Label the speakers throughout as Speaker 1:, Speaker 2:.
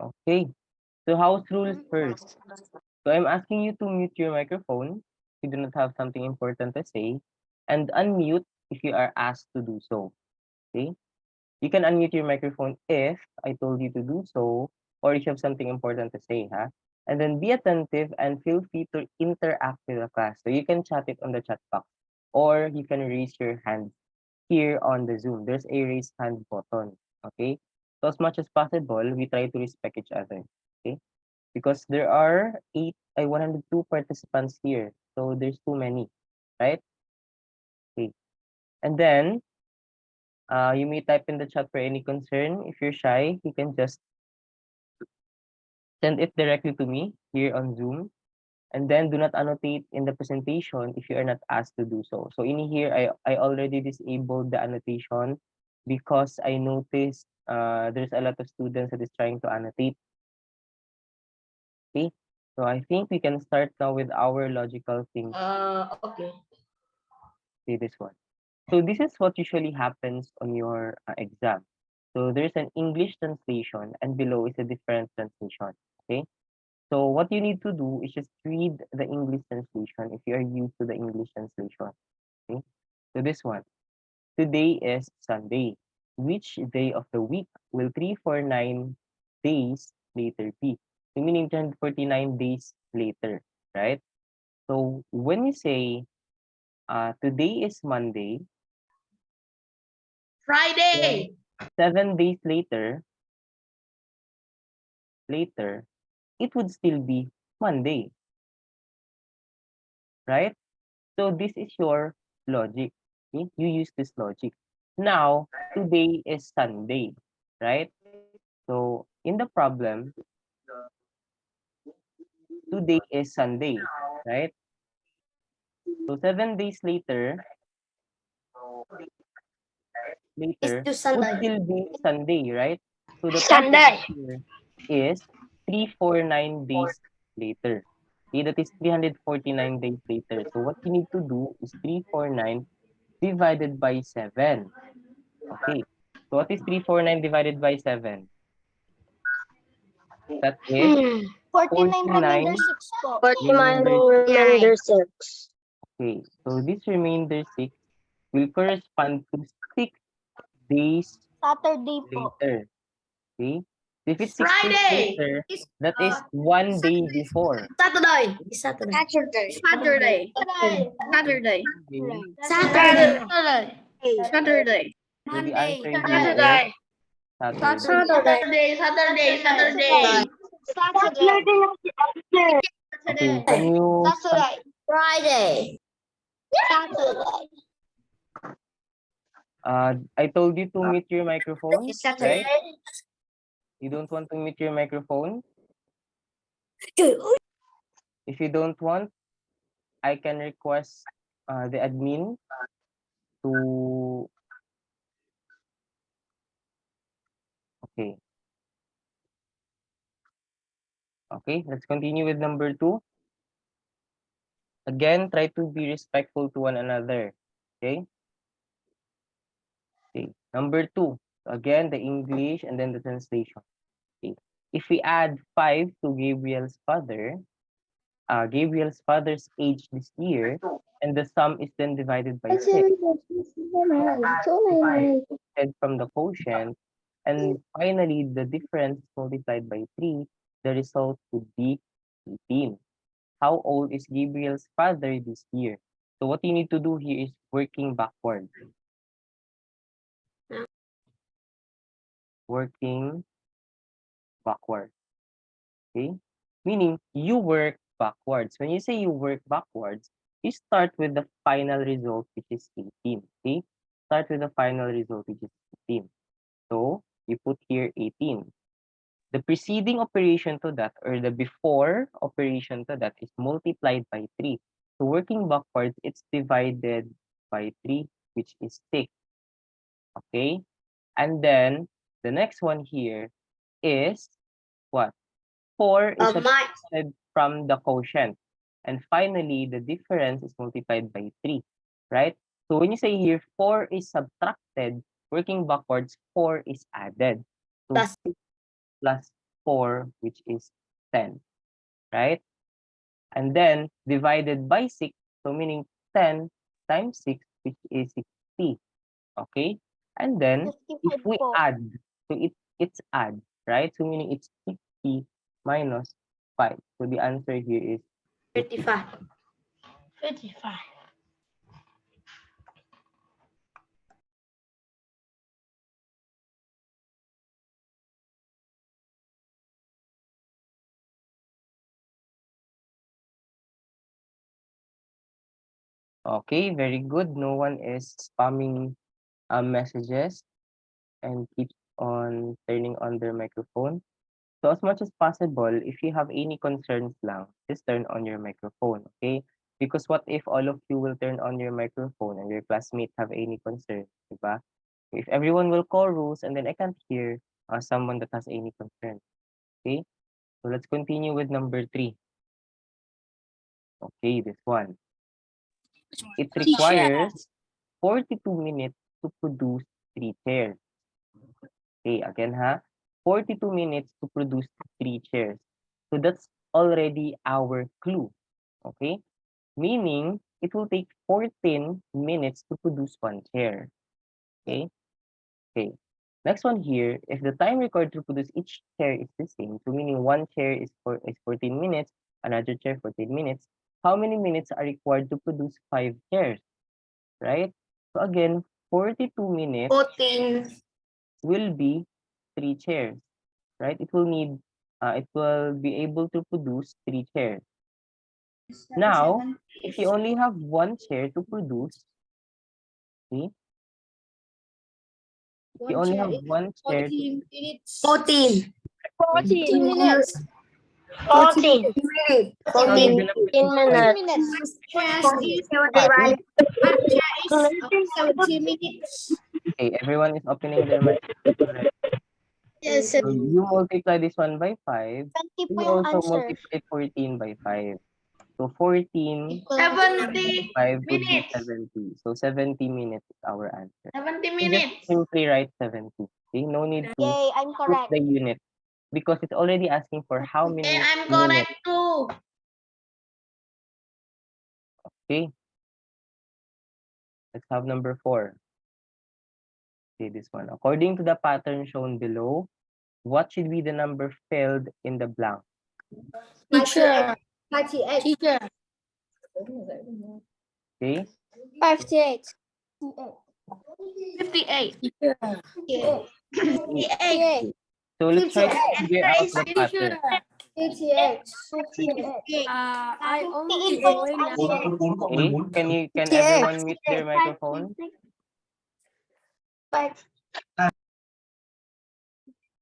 Speaker 1: Okay. So house rules first. So I'm asking you to mute your microphone if you do not have something important to say, and unmute if you are asked to do so. Okay? You can unmute your microphone if I told you to do so, or if you have something important to say, huh? And then be attentive and feel free to interact with the class. So you can chat it on the chat box, or you can raise your hand here on the Zoom. There's a raise hand button. Okay? So as much as possible, we try to respect each other. Okay? Because there are 102 participants here. So there's too many, right? Okay. And then you may type in the chat for any concern. If you're shy, you can just send it directly to me here on Zoom. And then do not annotate in the presentation if you are not asked to do so. So in here, I already disabled the annotation because I noticed there's a lot of students that is trying to annotate. Okay, so I think we can start now with our logical thing.
Speaker 2: Okay.
Speaker 1: See this one. So this is what usually happens on your exam. So there's an English translation and below is a different translation. Okay. So what you need to do is just read the English translation if you are used to the English translation. Okay. So this one. Today is Sunday. Which day of the week will 349 days later be? So meaning 349 days later, right? So when you say today is Monday,
Speaker 2: Friday.
Speaker 1: 7 days later, it would still be Monday, right? So this is your logic. Okay? You use this logic. Now, today is Sunday, right? So in the problem, today is Sunday, right? So 7 days
Speaker 2: It's
Speaker 1: later
Speaker 2: to
Speaker 1: would
Speaker 2: Sunday.
Speaker 1: still be Sunday, right? So the problem
Speaker 2: Sunday.
Speaker 1: here is 349 days later. Okay, that is 349 days later. So what you need to do is 349 divided by 7. Okay. So what is 349 divided by 7? That is
Speaker 2: 49 remainder
Speaker 1: 49
Speaker 2: 6 po.
Speaker 3: 49
Speaker 1: remainder 6.
Speaker 3: remainder 6.
Speaker 1: Okay. So this remainder 6 will correspond to 6 days
Speaker 2: Saturday po.
Speaker 1: later. Okay. If it's 6 days
Speaker 2: Friday.
Speaker 1: later, that is 1 day before.
Speaker 2: Saturday. Saturday.
Speaker 3: Saturday.
Speaker 2: Saturday. Saturday.
Speaker 1: Saturday.
Speaker 2: Saturday. Saturday.
Speaker 1: So the answer here is
Speaker 2: Saturday.
Speaker 1: Saturday.
Speaker 2: Saturday. Saturday. Saturday.
Speaker 1: Okay. Can you stop?
Speaker 2: Friday. Saturday.
Speaker 1: I told you to mute your microphone,
Speaker 2: Saturday.
Speaker 1: right? You don't want to mute your microphone. If you don't want, I can request the admin to. Okay. Okay. Let's continue with number 2. Again, try to be respectful to one another. Okay. Okay. Number 2. Again, the English and then the translation. Okay. If we add 5 to Gabriel's father's age this year, and the sum is then divided by 6, from the quotient, and finally the difference multiplied by 3, the result would be 18. How old is Gabriel's father this year? So what you need to do here is working backward. Working backward. Okay? Meaning you work backwards. When you say you work backwards, you start with the final result, which is 18. Okay? Start with the final result, which is 18. So you put here 18. The preceding operation to that, or the before operation to that, is multiplied by 3. So working backwards, it's divided by 3, which is 6. Okay? And then the next one here is what? 4 is subtracted from the quotient. And finally, the difference is multiplied by 3, right? So when you say here 4 is subtracted, working backwards, 4 is added. So
Speaker 2: Plus.
Speaker 1: 6 plus 4, which is 10, right? And then divided by 6, so meaning 10 times 6, which is 60. Okay? And then if we add, so it's add, right? So meaning it's 60 minus 5. So the answer here is
Speaker 2: 55. 55.
Speaker 1: okay, very good. No one is spamming messages and keeps on turning on their microphone. So as much as possible, if you have any concerns lang, just turn on your microphone, okay? Because what if all of you will turn on your microphone and your classmates have any concerns, diba? If everyone will call rules and then I can't hear someone that has any concern, okay? So let's continue with number 3. Okay, this one. It requires 42 minutes to produce 3 chairs. Okay, again ha, 42 minutes to produce 3 chairs. So that's already our clue. Okay, meaning it will take 14 minutes to produce 1 chair. Okay, okay. Next one here, if the time required to produce each chair is the same, so meaning 1 chair is 14 minutes, another chair 14 minutes, how many minutes are required to produce 5 chairs, right? So again, 42 minutes
Speaker 2: 14.
Speaker 1: will be 3 chairs, right? It will be able to produce 3 chairs. Now, if you only have 1 chair to produce, see, if you only have 1 chair,
Speaker 2: 14.
Speaker 1: 14
Speaker 2: minutes. 14 minutes.
Speaker 1: how are you gonna produce 5?
Speaker 2: minutes.
Speaker 1: Five?
Speaker 2: 70 minutes.
Speaker 1: Okay, everyone is opening their microphone already.
Speaker 2: Yes.
Speaker 1: So you multiply this one by 5.
Speaker 2: 20 po
Speaker 1: You
Speaker 2: yung
Speaker 1: also
Speaker 2: answer.
Speaker 1: multiply 14 by 5. So 14
Speaker 2: 70
Speaker 1: 5 would be
Speaker 2: minutes.
Speaker 1: 70. So 70 minutes is our answer.
Speaker 2: 70
Speaker 1: So just
Speaker 2: minutes.
Speaker 1: simply write 70. Okay, no need to
Speaker 2: Yay, I'm
Speaker 1: put
Speaker 2: correct.
Speaker 1: the unit because it's already asking for how
Speaker 2: Okay,
Speaker 1: many
Speaker 2: I'm
Speaker 1: minutes.
Speaker 2: correct too.
Speaker 1: Okay, let's have number 4. Okay, this one. According to the pattern shown below, what should be the number filled in the blank?
Speaker 2: Teacher. 38. Teacher.
Speaker 1: Okay,
Speaker 2: 58. 58. Teacher. 58.
Speaker 1: so let's try to figure out the pattern.
Speaker 2: 58. 58. I only joined
Speaker 1: Okay, can everyone mute their microphone?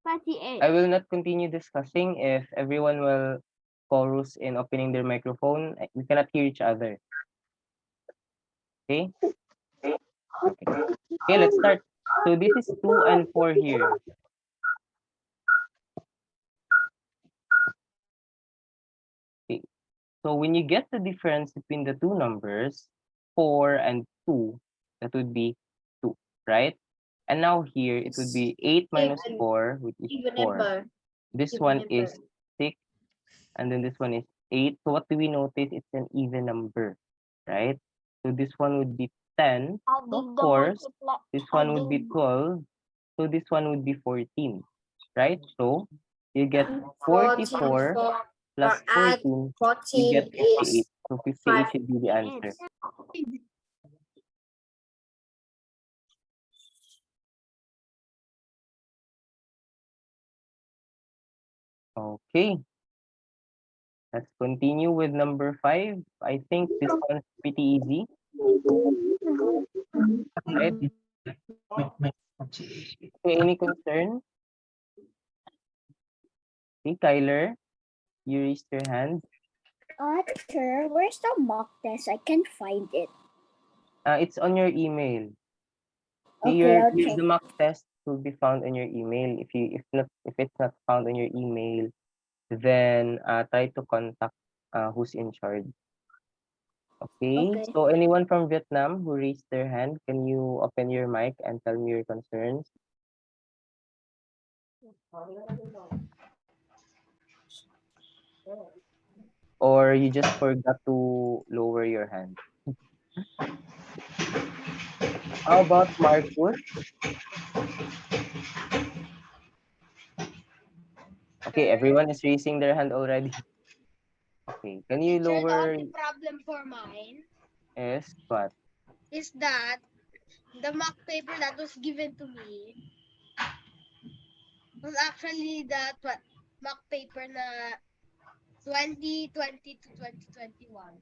Speaker 2: 58.
Speaker 1: I will not continue discussing if everyone will chorus in opening their microphone. We cannot hear each other. Okay? Okay. Okay, let's start. So this is 2 and 4 here. Okay. So when you get the difference between the two numbers, 4 and 2, that would be 2, right? And now here it would be 8 minus 4, which is 4. This one is 6, and then this one is 8. So what do we notice? It's an even number, right? So this one would be 10. So of course, this one would be 12. So this one would be 14, right? So you get 44 plus 14, you get 58. So 58 should be the answer. Okay, let's continue with number 5. I think this one's pretty easy, right? Okay, any concern? Okay, Kyler, you raised your hand.
Speaker 2: Sure. Where's the mock test? I can't find it.
Speaker 1: It's on your email. Okay,
Speaker 2: Okay, I'll
Speaker 1: the
Speaker 2: check.
Speaker 1: mock test will be found in your email. If it's not found in your email, then try to contact who's in charge. Okay.
Speaker 2: Okay.
Speaker 1: So anyone from Vietnam who raised their hand, can you open your mic and tell me your concerns? or you just forgot to lower your hand? How about Marcus? Okay, everyone is raising their hand already. Okay, can you
Speaker 3: Teacher, the
Speaker 1: lower?
Speaker 3: only problem for mine
Speaker 1: Yes, but
Speaker 3: is that the mock paper that was given to me was actually the mock paper na 2020 to 2021,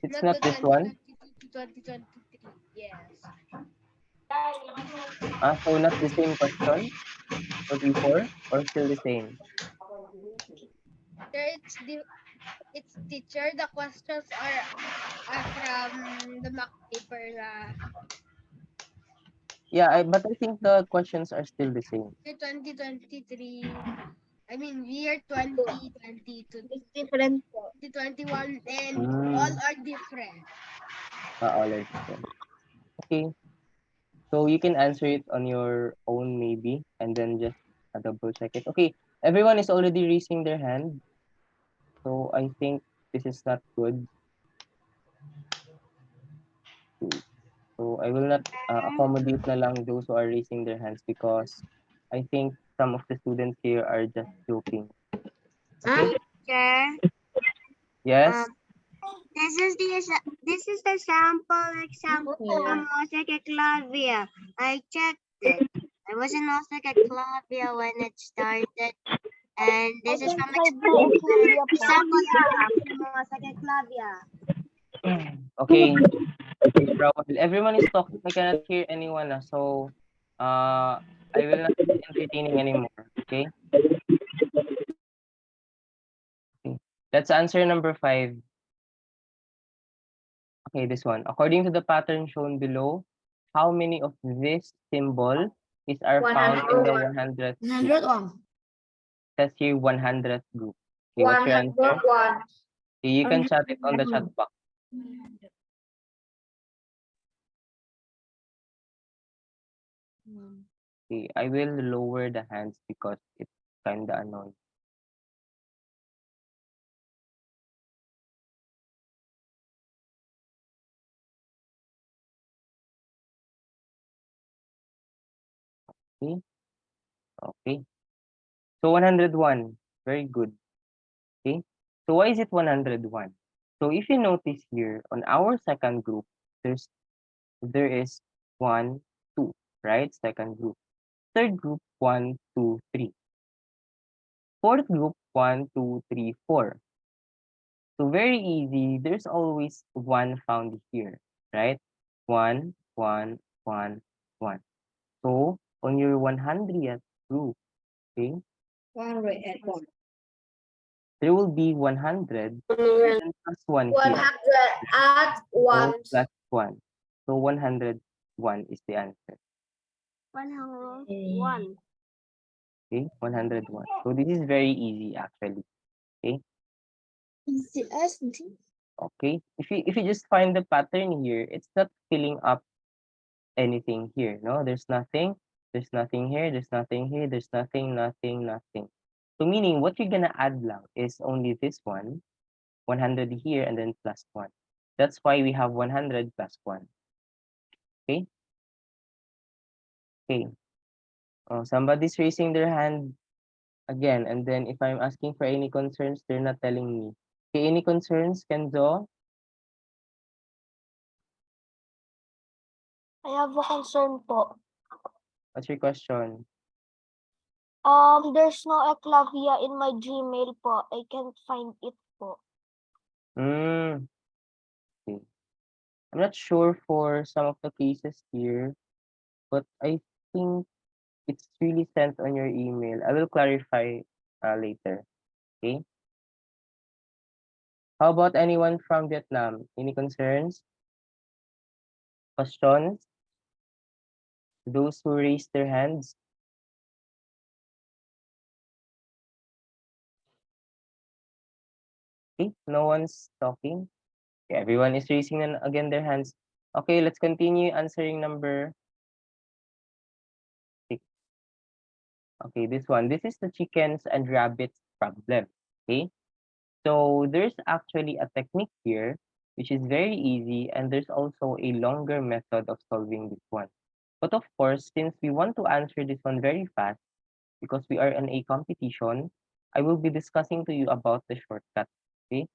Speaker 1: it's
Speaker 3: not
Speaker 1: not
Speaker 3: the
Speaker 1: this one.
Speaker 3: 2022 to 2023. Yes.
Speaker 1: So not the same question for before, or still the same?
Speaker 3: There it's teacher. The questions are from the mock paper
Speaker 1: Yeah, but I think the questions are still the same.
Speaker 3: year 2023. I mean year 2020 to
Speaker 2: It's different po.
Speaker 3: 2021, and all
Speaker 1: Hmm,
Speaker 3: are different.
Speaker 1: all are different. Okay, so you can answer it on your own maybe, and then just double check it. Okay, everyone is already raising their hand, so I think this is not good. Okay, so I will not accommodate na lang those who are raising their hands because I think some of the students here are just joking. Okay?
Speaker 2: Teacher,
Speaker 1: Yes?
Speaker 2: this is the sample exam from Osaka I checked it. I was in Osaka when it started, and this is from example exam from Osaka.
Speaker 1: Okay. Okay, Raul. Everyone is talking. I cannot hear anyone. So, I will not be entertaining anymore. Okay? Okay. Let's answer number 5. Okay, this one. According to the pattern shown below, how many of this symbol is are found in the 100th group?
Speaker 2: 101.
Speaker 1: Says here 100th group. Okay, what's your answer?
Speaker 2: 101.
Speaker 1: Okay, you can chat it on the chat box. Okay, I will lower the hands because it's kind of annoying. Okay, okay. So 101, very good. Okay, so why is it 101? So if you notice here on our second group, there is 1, 2, right? Second group. Third group, 1, 2, 3. Fourth group, 1, 2, 3, 4. So very easy. There's always one found here, right? One, one, one, one. So on your 100th group, okay,
Speaker 2: 101.
Speaker 1: there will be 100 and plus 1 here.
Speaker 2: 100 at
Speaker 1: So
Speaker 2: 1.
Speaker 1: plus 1. So 101 is the answer.
Speaker 2: 101.
Speaker 1: Okay, 101. So this is very easy actually. Okay. Okay. If you just find the pattern here, it's not filling up anything here. No, there's nothing. There's nothing here. There's nothing here. There's nothing, nothing, nothing. So meaning what you're gonna add lang is only this one, 100 here, and then plus 1. That's why we have 100 plus 1. Okay? Okay. Oh, somebody's raising their hand again, and then if I'm asking for any concerns, they're not telling me. Okay, any concerns, Kenzo?
Speaker 2: I have a concern po.
Speaker 1: What's your question?
Speaker 2: There's no Eclavia in my Gmail po. I can't find it po.
Speaker 1: Hmm. Okay. I'm not sure for some of the cases here, but I think it's really sent on your email. I will clarify later. Okay. How about anyone from Vietnam? Any concerns? Questions? Those who raised their hands? Okay, no one's talking. Okay, everyone is raising again their hands. Okay, let's continue answering number 6. Okay, this one. This is the chickens and rabbits problem. Okay. So there's actually a technique here which is very easy, and there's also a longer method of solving this one. But of course, since we want to answer this one very fast, because we are in a competition, I will be discussing to you about the shortcut. Okay?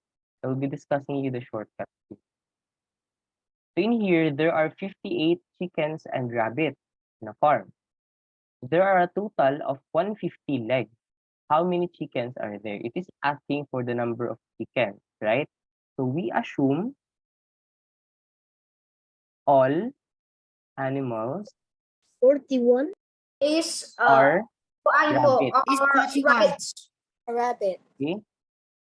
Speaker 1: I will be discussing you the shortcut. So in here, there are 58 chickens and rabbits in a farm. There are a total of 150 legs. How many chickens are there? It is asking for the number of chickens, right? So we assume all animals
Speaker 2: 41
Speaker 4: Is
Speaker 1: are
Speaker 4: ano,
Speaker 1: rabbits,
Speaker 2: is
Speaker 4: or
Speaker 2: 41.
Speaker 4: rabbits.
Speaker 2: A rabbit.
Speaker 1: okay?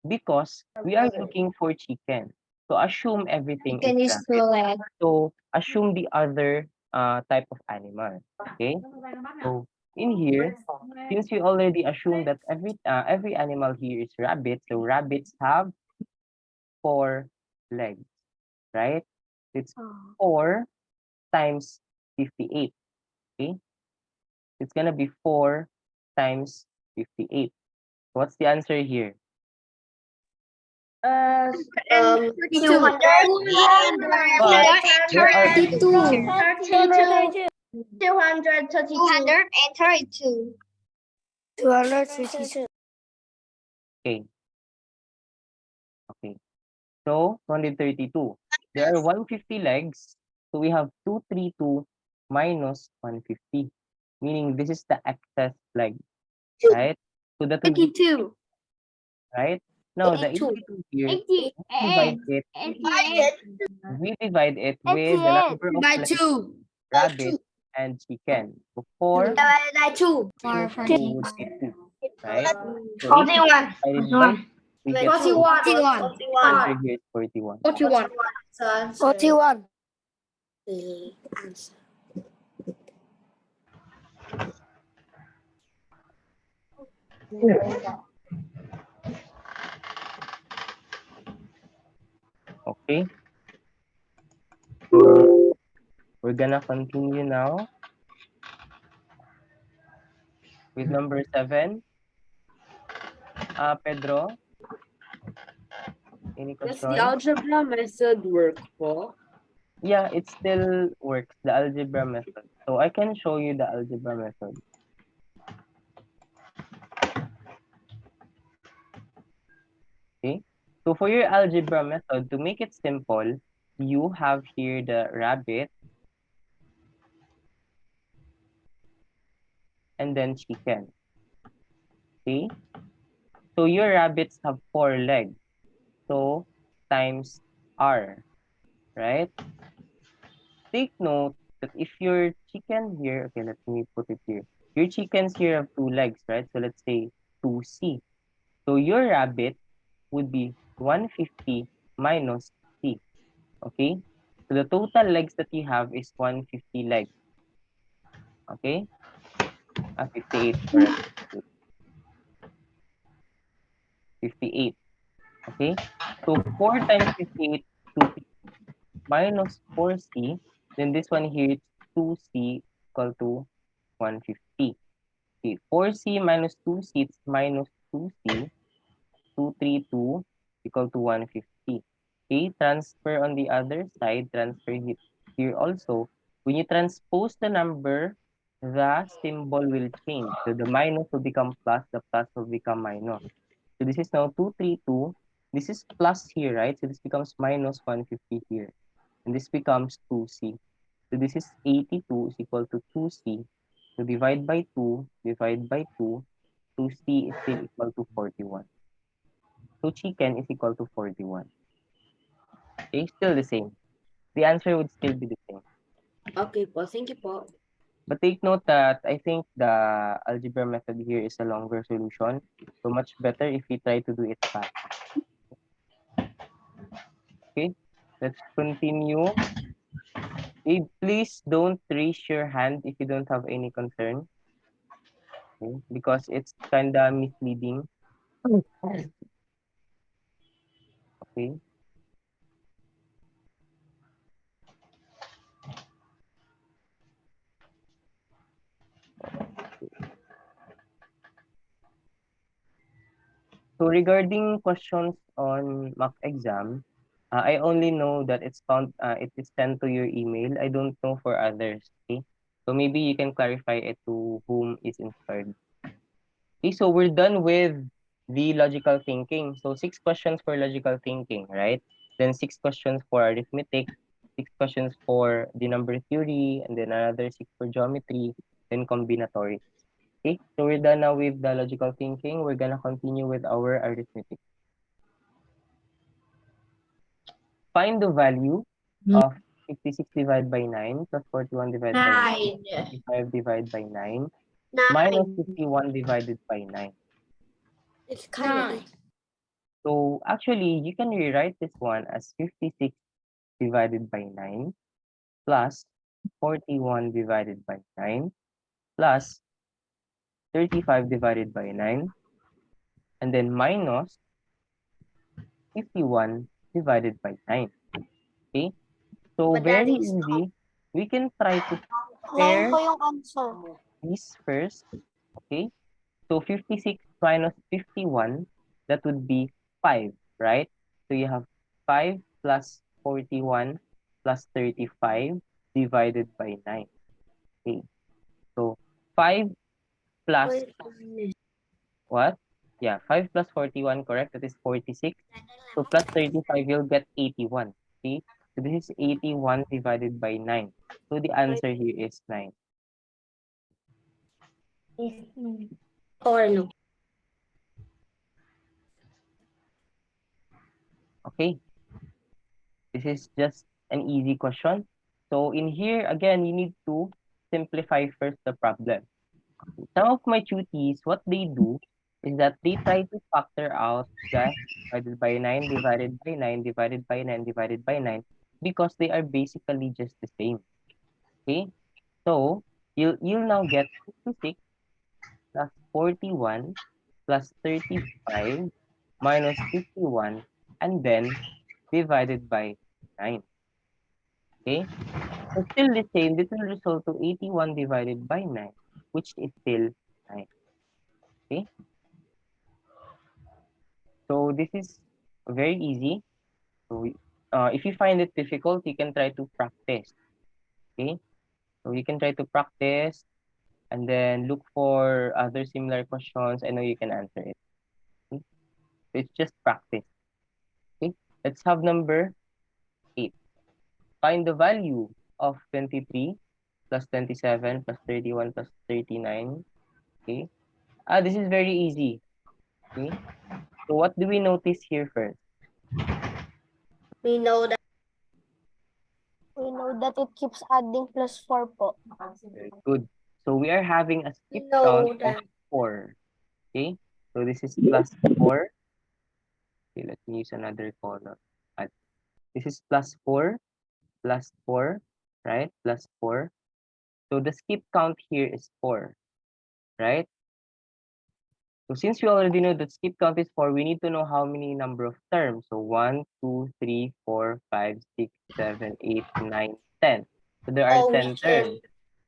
Speaker 1: Because we are looking for chicken. So assume everything is
Speaker 4: Chicken is
Speaker 1: rabbit.
Speaker 4: correct.
Speaker 1: So assume the other type of animal. Okay. So in here, since we already assume that every animal here is rabbit, so rabbits have 4 legs, right? It's 4 times 58. Okay. It's gonna be 4 times 58. What's the answer here?
Speaker 4: Uh,
Speaker 2: 32.
Speaker 1: But there are
Speaker 4: 232.
Speaker 2: 232. 232.
Speaker 1: okay. Okay. So 232. There are 150 legs. So we have 232 minus 150. Meaning this is the excess leg, right? So that will be
Speaker 2: 82.
Speaker 1: right. Now the
Speaker 2: 82.
Speaker 1: 82 here, we divide it with the number of
Speaker 2: By
Speaker 1: legs,
Speaker 2: 2.
Speaker 1: rabbit and chicken. So 4
Speaker 2: By 2.
Speaker 1: minus 2 would be 2, right? So 82
Speaker 4: 41.
Speaker 1: divided by we get
Speaker 4: 41.
Speaker 1: 41. The answer here is 41.
Speaker 4: 41.
Speaker 2: 41. The answer.
Speaker 1: Okay. So we're gonna continue now with number 7. Pedro, any
Speaker 5: Does the
Speaker 1: question?
Speaker 5: algebra method work po?
Speaker 1: Yeah, it still works, the algebra method. So I can show you the algebra method. Okay. So for your algebra method, to make it simple, you have here the rabbit and then chicken. Okay. So your rabbits have 4 legs. So times R, right? Take note that if your chicken here, okay, let me put it here. Your chickens here have 2 legs, right? So let's say 2C. So your rabbit would be 150 minus C. Okay? So the total legs that you have is 150 legs. Okay? 58, correct. 58. Okay? So 4 times 58 is 250 minus 4C. Then this one here is 2C equal to 150. Okay, 4C minus 2C is minus 2C. 232 equal to 150. Okay, transfer on the other side, transfer here also. When you transpose the number, the symbol will change. So the minus will become plus, the plus will become minus. So this is now 232. This is plus here, right? So this becomes minus 150 here. And this becomes 2C. So this is 82 is equal to 2C. So divide by 2, divide by 2, 2C is still equal to 41. So chicken is equal to 41. Okay, still the same. The answer would still be the same.
Speaker 5: Okay po, thank you po.
Speaker 1: But take note that I think the algebra method here is a longer solution. So much better if we try to do it fast. Okay, let's continue. Okay, please don't raise your hand if you don't have any concern. Okay, because it's kind of misleading. Okay. So regarding questions on mock exam, I only know that it is sent to your email. I don't know for others. Okay, so maybe you can clarify it to whom is inspired. Okay, so we're done with the logical thinking. So 6 questions for logical thinking, right? Then 6 questions for arithmetic, 6 questions for the number theory, and then another 6 for geometry, then combinatory. Okay, so we're done now with the logical thinking. We're gonna continue with our arithmetic. Find the value of 56 divided by 9 plus 41 divided by 9,
Speaker 4: 9.
Speaker 1: 55 divided by 9 minus
Speaker 4: 9.
Speaker 1: 51 divided by 9.
Speaker 4: It's kind
Speaker 3: 9.
Speaker 1: So actually, you can rewrite this one as 56 divided by 9 plus 41 divided by 9 plus 35 divided by 9 and then minus 51 divided by 9. Okay? So
Speaker 4: But that
Speaker 1: very
Speaker 4: is
Speaker 1: easy. We can try to
Speaker 2: 9
Speaker 1: pair
Speaker 2: po yung answer.
Speaker 1: these first. Okay? So 56 minus 51, that would be 5, right? So you have 5 plus 41 plus 35 divided by 9. Okay. So 5 plus what? Yeah, 5 plus 41, correct? That is 46. So plus 35, you'll get 81. See? So this is 81 divided by 9. So the answer here is 9.
Speaker 4: or no.
Speaker 1: Okay. This is just an easy question. So in here, again, you need to simplify first the problem. Some of my tutees, what they do is that they try to factor out the divided by 9, divided by 9, divided by 9, divided by 9, because they are basically just the same. Okay? So you'll now get 56 plus 41 plus 35 minus 51 and then divided by 9. Okay? So still the same, this will result to 81 divided by 9, which is still 9. Okay? So this is very easy. So if you find it difficult, you can try to practice. Okay? So you can try to practice and then look for other similar questions. I know you can answer it. Okay? So it's just practice. Okay? Let's have number 8. Find the value of 23 plus 27 plus 31 plus 39. Okay? This is very easy. Okay? So what do we notice here first?
Speaker 4: We know that.
Speaker 2: We know that it keeps adding plus 4 po.
Speaker 1: Very good. So we are having a
Speaker 4: We
Speaker 1: skip count
Speaker 4: know
Speaker 1: of
Speaker 4: that.
Speaker 1: 4. Okay? So this is plus 4. Okay, let me use another color. This is plus 4, right? Plus 4. So the skip count here is 4, right? So since we already know that skip count is 4, we need to know how many number of terms. So 1, 2, 3, 4, 5, 6, 7, 8, 9, 10. So there are
Speaker 4: Oh, we
Speaker 1: 10
Speaker 4: can.
Speaker 1: terms,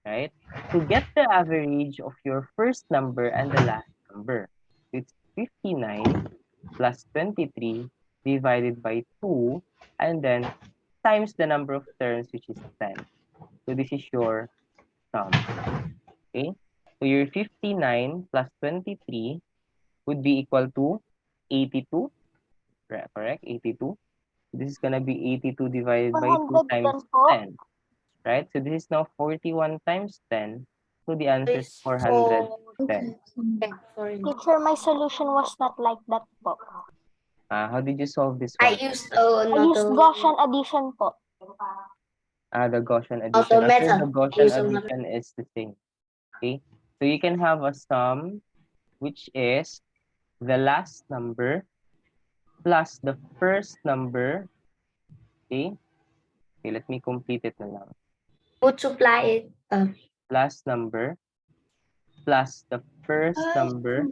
Speaker 1: right? To get the average of your first number and the last number, it's 59 plus 23 divided by 2 and then times the number of terms, which is 10. So this is your sum. Okay? So your 59 plus 23 would be equal to 82, correct? 82. This is going to be 82 divided by 2 times
Speaker 2: 110 po.
Speaker 1: 10, right? So this is now 41 times 10. So the answer is
Speaker 4: It's
Speaker 1: 410.
Speaker 2: Teacher, my solution was not like that po.
Speaker 1: How did you solve this
Speaker 4: I
Speaker 1: one?
Speaker 4: used
Speaker 2: I used Gaussian addition po.
Speaker 1: The Gaussian addition.
Speaker 4: auto
Speaker 1: Actually, the
Speaker 4: method.
Speaker 1: Gaussian addition is the same. Okay? So you can have a sum which is the last number plus the first number. Okay? Okay, let me complete it na lang.
Speaker 4: Multiply it.
Speaker 1: Last number plus the first number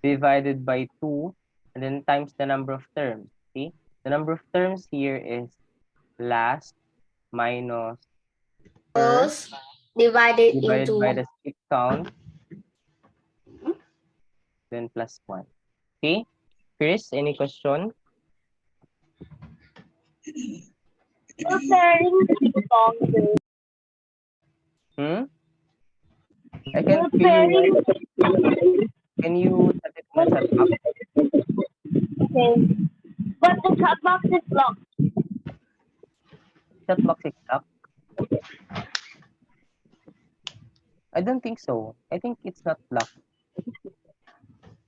Speaker 1: divided by 2 and then times the number of terms. Okay? The number of terms here is last minus first
Speaker 4: First, divided
Speaker 1: divided
Speaker 4: into
Speaker 1: by the skip count. then plus 1. Okay? Chris, any question?
Speaker 2: Pairing longer.
Speaker 1: Hmm? I can't hear you well. Can you set it in the chat box?
Speaker 2: Okay. But the chat box is locked.
Speaker 1: Chat box is up? I don't think so. I think it's not locked.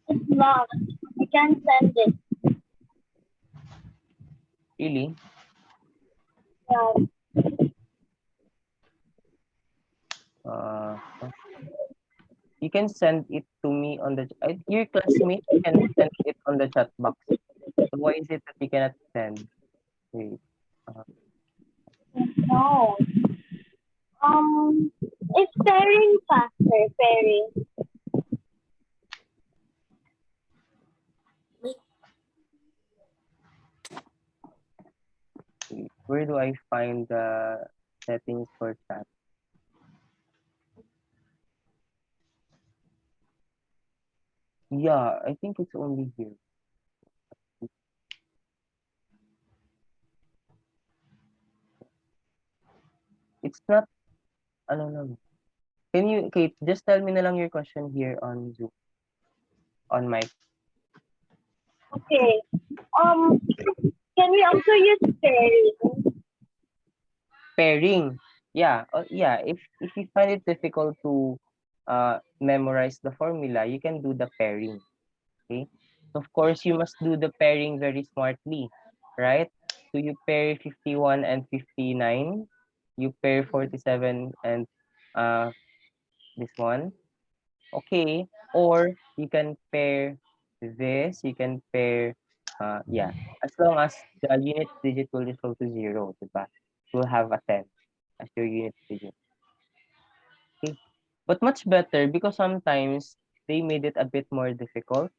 Speaker 2: It's locked. I can't send it.
Speaker 1: Really?
Speaker 2: Yeah.
Speaker 1: Uh, you can send it to me on the your classmate can send it on the chat box. So why is it that you cannot send? Wait. Uh,
Speaker 2: No. It's pairing faster. Pairing.
Speaker 1: wait. Where do I find the settings for chat? Yeah, I think it's only here. It's not, ano lang. Can you, Kate, just tell me na lang your question here on Zoom, on mic.
Speaker 2: Okay. Can we also use pairing?
Speaker 1: Pairing. Yeah, yeah. If you find it difficult to memorize the formula, you can do the pairing. Okay. Of course, you must do the pairing very smartly, right? So you pair 51 and 59. You pair 47 and uh this one. Okay. Or you can pair this. You can pair yeah. As long as the unit digit will equal to 0, diba? You'll have a 10 as your unit digit. Okay. But much better because sometimes they made it a bit more difficult.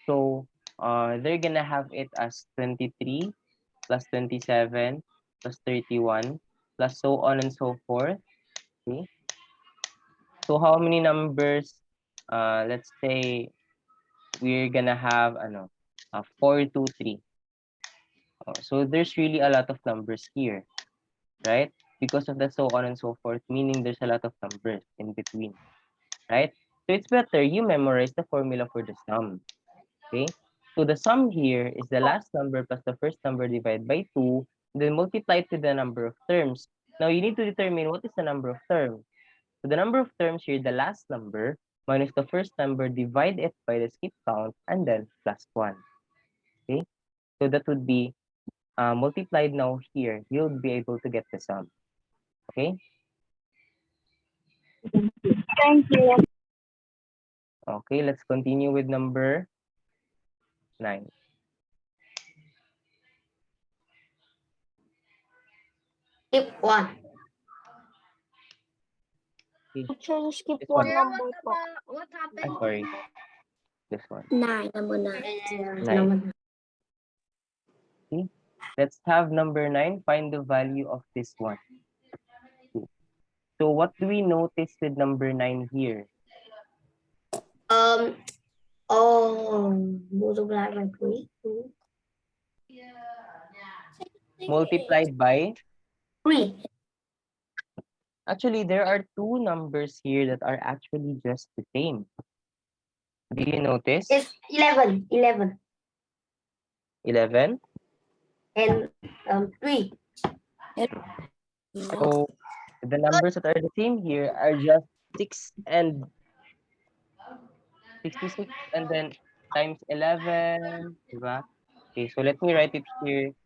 Speaker 1: So they're gonna have it as 23 plus 27 plus 31 plus so on and so forth. Okay. So how many numbers? Let's say we're gonna have 4, 2, 3. So there's really a lot of numbers here, right? Because of the so on and so forth, meaning there's a lot of numbers in between, right? So it's better you memorize the formula for the sum. Okay? So the sum here is the last number plus the first number divided by 2, then multiplied to the number of terms. Now you need to determine what is the number of terms. So the number of terms here, the last number minus the first number, divide it by the skip count, and then plus 1. Okay? So that would be multiplied now here. You'll be able to get the sum. Okay?
Speaker 2: Thank you.
Speaker 1: Okay, let's continue with number 9.
Speaker 4: Skip 1.
Speaker 1: Okay,
Speaker 2: Actually, skip
Speaker 1: this
Speaker 2: one
Speaker 1: one.
Speaker 3: Sir,
Speaker 2: number po.
Speaker 3: what happened?
Speaker 1: Sorry. This one.
Speaker 4: 9 naman na.
Speaker 1: 9. Okay. Let's have number 9. Find the value of this one. Okay. So what do we notice with number 9 here?
Speaker 4: Multiply by 3.
Speaker 1: Multiplied by?
Speaker 4: 3.
Speaker 1: Actually, there are two numbers here that are actually just the same. Do you notice?
Speaker 4: It's 11. 11.
Speaker 1: 11.
Speaker 4: And 3.
Speaker 1: So the numbers that are the same here are just 6 and 66 and then times 11, diba? Okay, so let me write it here.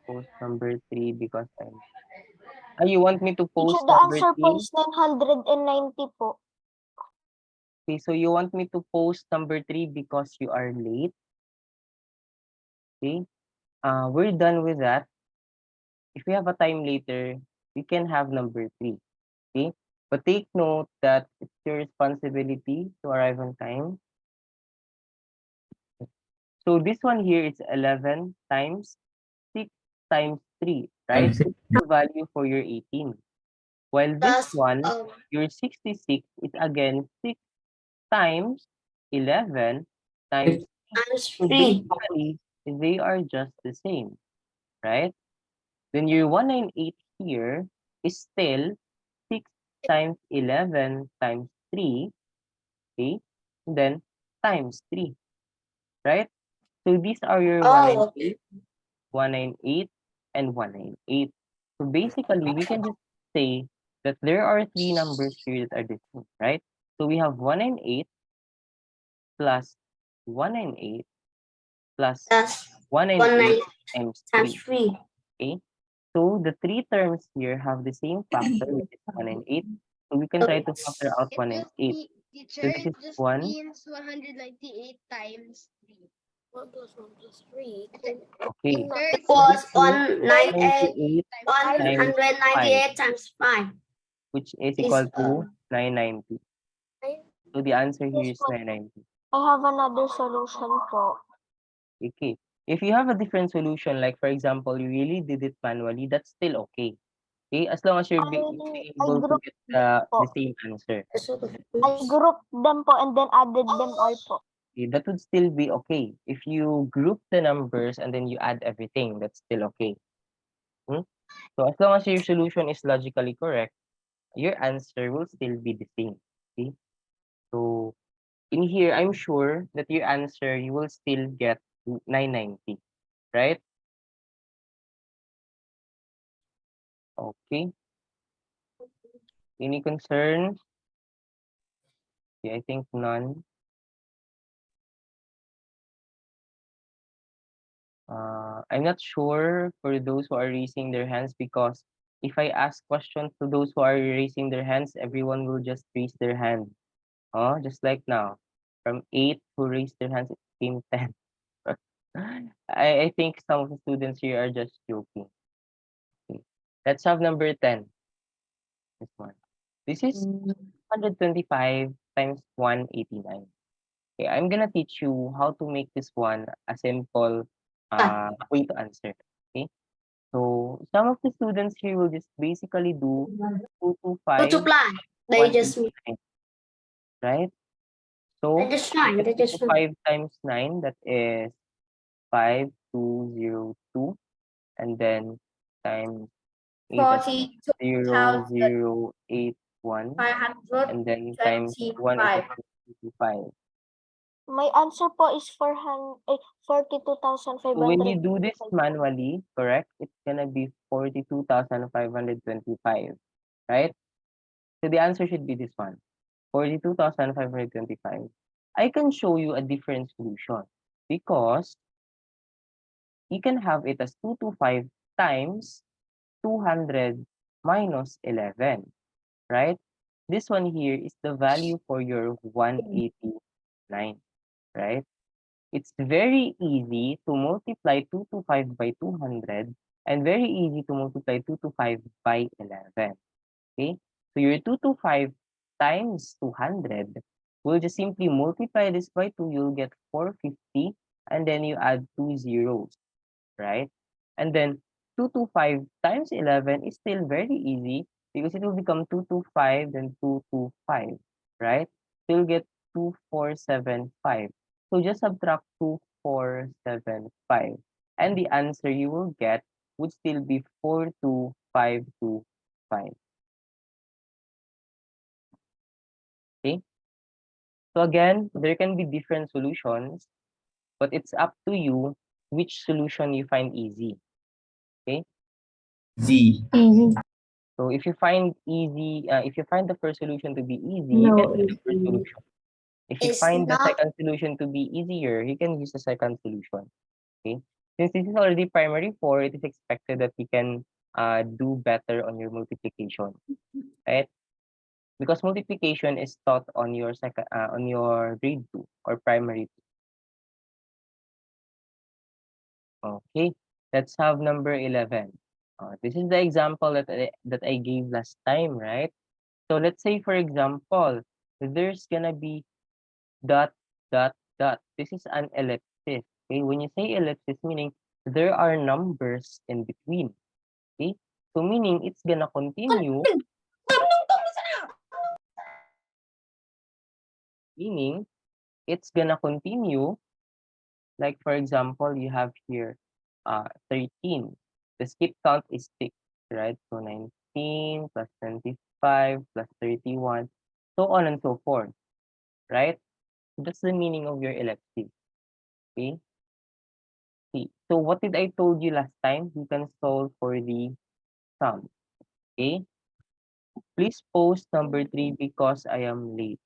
Speaker 1: Post number 3 because I'm... you want me to
Speaker 2: Teacher,
Speaker 1: post
Speaker 2: the
Speaker 1: number
Speaker 2: answer po
Speaker 1: 3?
Speaker 2: is 990 po.
Speaker 1: Okay, so you want me to post number 3 because you are late? Okay, we're done with that. If we have a time later, we can have number 3. Okay, but take note that it's your responsibility to arrive on time. So this one here is 11 times 6 times 3, right? This is the value for your 18. While this
Speaker 4: Plus,
Speaker 1: one, your 66 is again 6 times 11 times.
Speaker 4: times
Speaker 1: So
Speaker 4: 3.
Speaker 1: basically, they are just the same, right? Then your 198 here is still 6 times 11 times 3, okay? And then times 3, right? So these are your
Speaker 4: Oh, okay.
Speaker 1: 198, and 198. So basically, we can just say that there are three numbers here that are different, right? So we have 198 plus 198 plus
Speaker 4: Plus
Speaker 1: 198
Speaker 4: 190
Speaker 1: times
Speaker 4: times
Speaker 1: 3,
Speaker 4: 3.
Speaker 1: okay? So the three terms here have the same factor, which is 198. So we can try to factor out
Speaker 3: It just
Speaker 1: 198.
Speaker 3: teacher,
Speaker 1: So this
Speaker 3: it
Speaker 1: is
Speaker 3: just
Speaker 1: 1,
Speaker 3: means 198 times 3.
Speaker 5: 1 plus 1 plus 3.
Speaker 1: okay.
Speaker 3: Teacher, it's
Speaker 1: So this
Speaker 4: Because
Speaker 1: is
Speaker 4: 198,
Speaker 1: 198
Speaker 3: times 3.
Speaker 1: times 5,
Speaker 4: 198 times 5
Speaker 1: which is
Speaker 4: is
Speaker 1: equal to 990. So the answer here is 990.
Speaker 2: I have another solution po.
Speaker 1: Okay. If you have a different solution, like for example, you really did it manually, that's still okay. Okay, as long as you're being
Speaker 2: I
Speaker 1: able to
Speaker 2: group
Speaker 1: get
Speaker 2: them po.
Speaker 1: the same answer.
Speaker 4: a sort of
Speaker 2: I grouped them po and then added them all po.
Speaker 1: Okay, that would still be okay. If you group the numbers and then you add everything, that's still okay. Hmm? So as long as your solution is logically correct, your answer will still be the same. Okay? So in here, I'm sure that your answer, you will still get 990, right? Okay. Any concerns? Okay, I think none. I'm not sure for those who are raising their hands, because if I ask questions to those who are raising their hands, everyone will just raise their hand. Oh, just like now. From 8 who raised their hands, it became 10. I think some of the students here are just joking. Okay. Let's have number 10. This one. This is 125 times 189. Okay, I'm gonna teach you how to make this one a simple way to answer. Okay. So some of the students here will just basically do 225,
Speaker 4: multiply. They just
Speaker 1: 189, right?
Speaker 4: they
Speaker 1: So
Speaker 4: just fine. They just
Speaker 1: 225 times 9, that is 5202, and then times 8, that's 0081, and then times 1 is
Speaker 5: 42,525.
Speaker 1: 225.
Speaker 2: My answer po is 42,525.
Speaker 1: So when you do this manually, correct, it's gonna be 42,525, right? So the answer should be this one, 42,525. I can show you a different solution, because you can have it as 225 times 200 minus 11, right? This one here is the value for your 189, right? It's very easy to multiply 225 by 200, and very easy to multiply 225 by 11. Okay? So your 225 times 200, we'll just simply multiply this by 2, you'll get 450, and then you add two zeros, right? And then 225 times 11 is still very easy, because it will become 225, then 225, right? So you'll get 2475. So just subtract 2475. And the answer you will get would still be 42525. Okay? So again, there can be different solutions, but it's up to you which solution you find easy. Okay?
Speaker 6: Z.
Speaker 1: So if you find if you find the first solution to be easy, you can use the first solution. If you
Speaker 4: it's
Speaker 1: find the
Speaker 4: not
Speaker 1: second solution to be easier, you can use the second solution. Okay. Since this is already primary 4, it is expected that you can do better on your multiplication, right? Because multiplication is taught on your on your grade 2 or primary 2. Okay. Let's have number 11. This is the example that I gave last time, right? So let's say, for example, there's gonna be dot, dot, dot. This is an ellipsis. Okay, when you say ellipsis, meaning there are numbers in between. Okay? So meaning it's gonna continue, meaning it's gonna continue, like for example, you have here 13. The skip count is 6, right? So 19 plus 25 plus 31, so on and so forth, right? That's the meaning of your elective. Okay? See. So what did I told you last time? You can solve for the sum. Okay? Please post number 3 because I am late.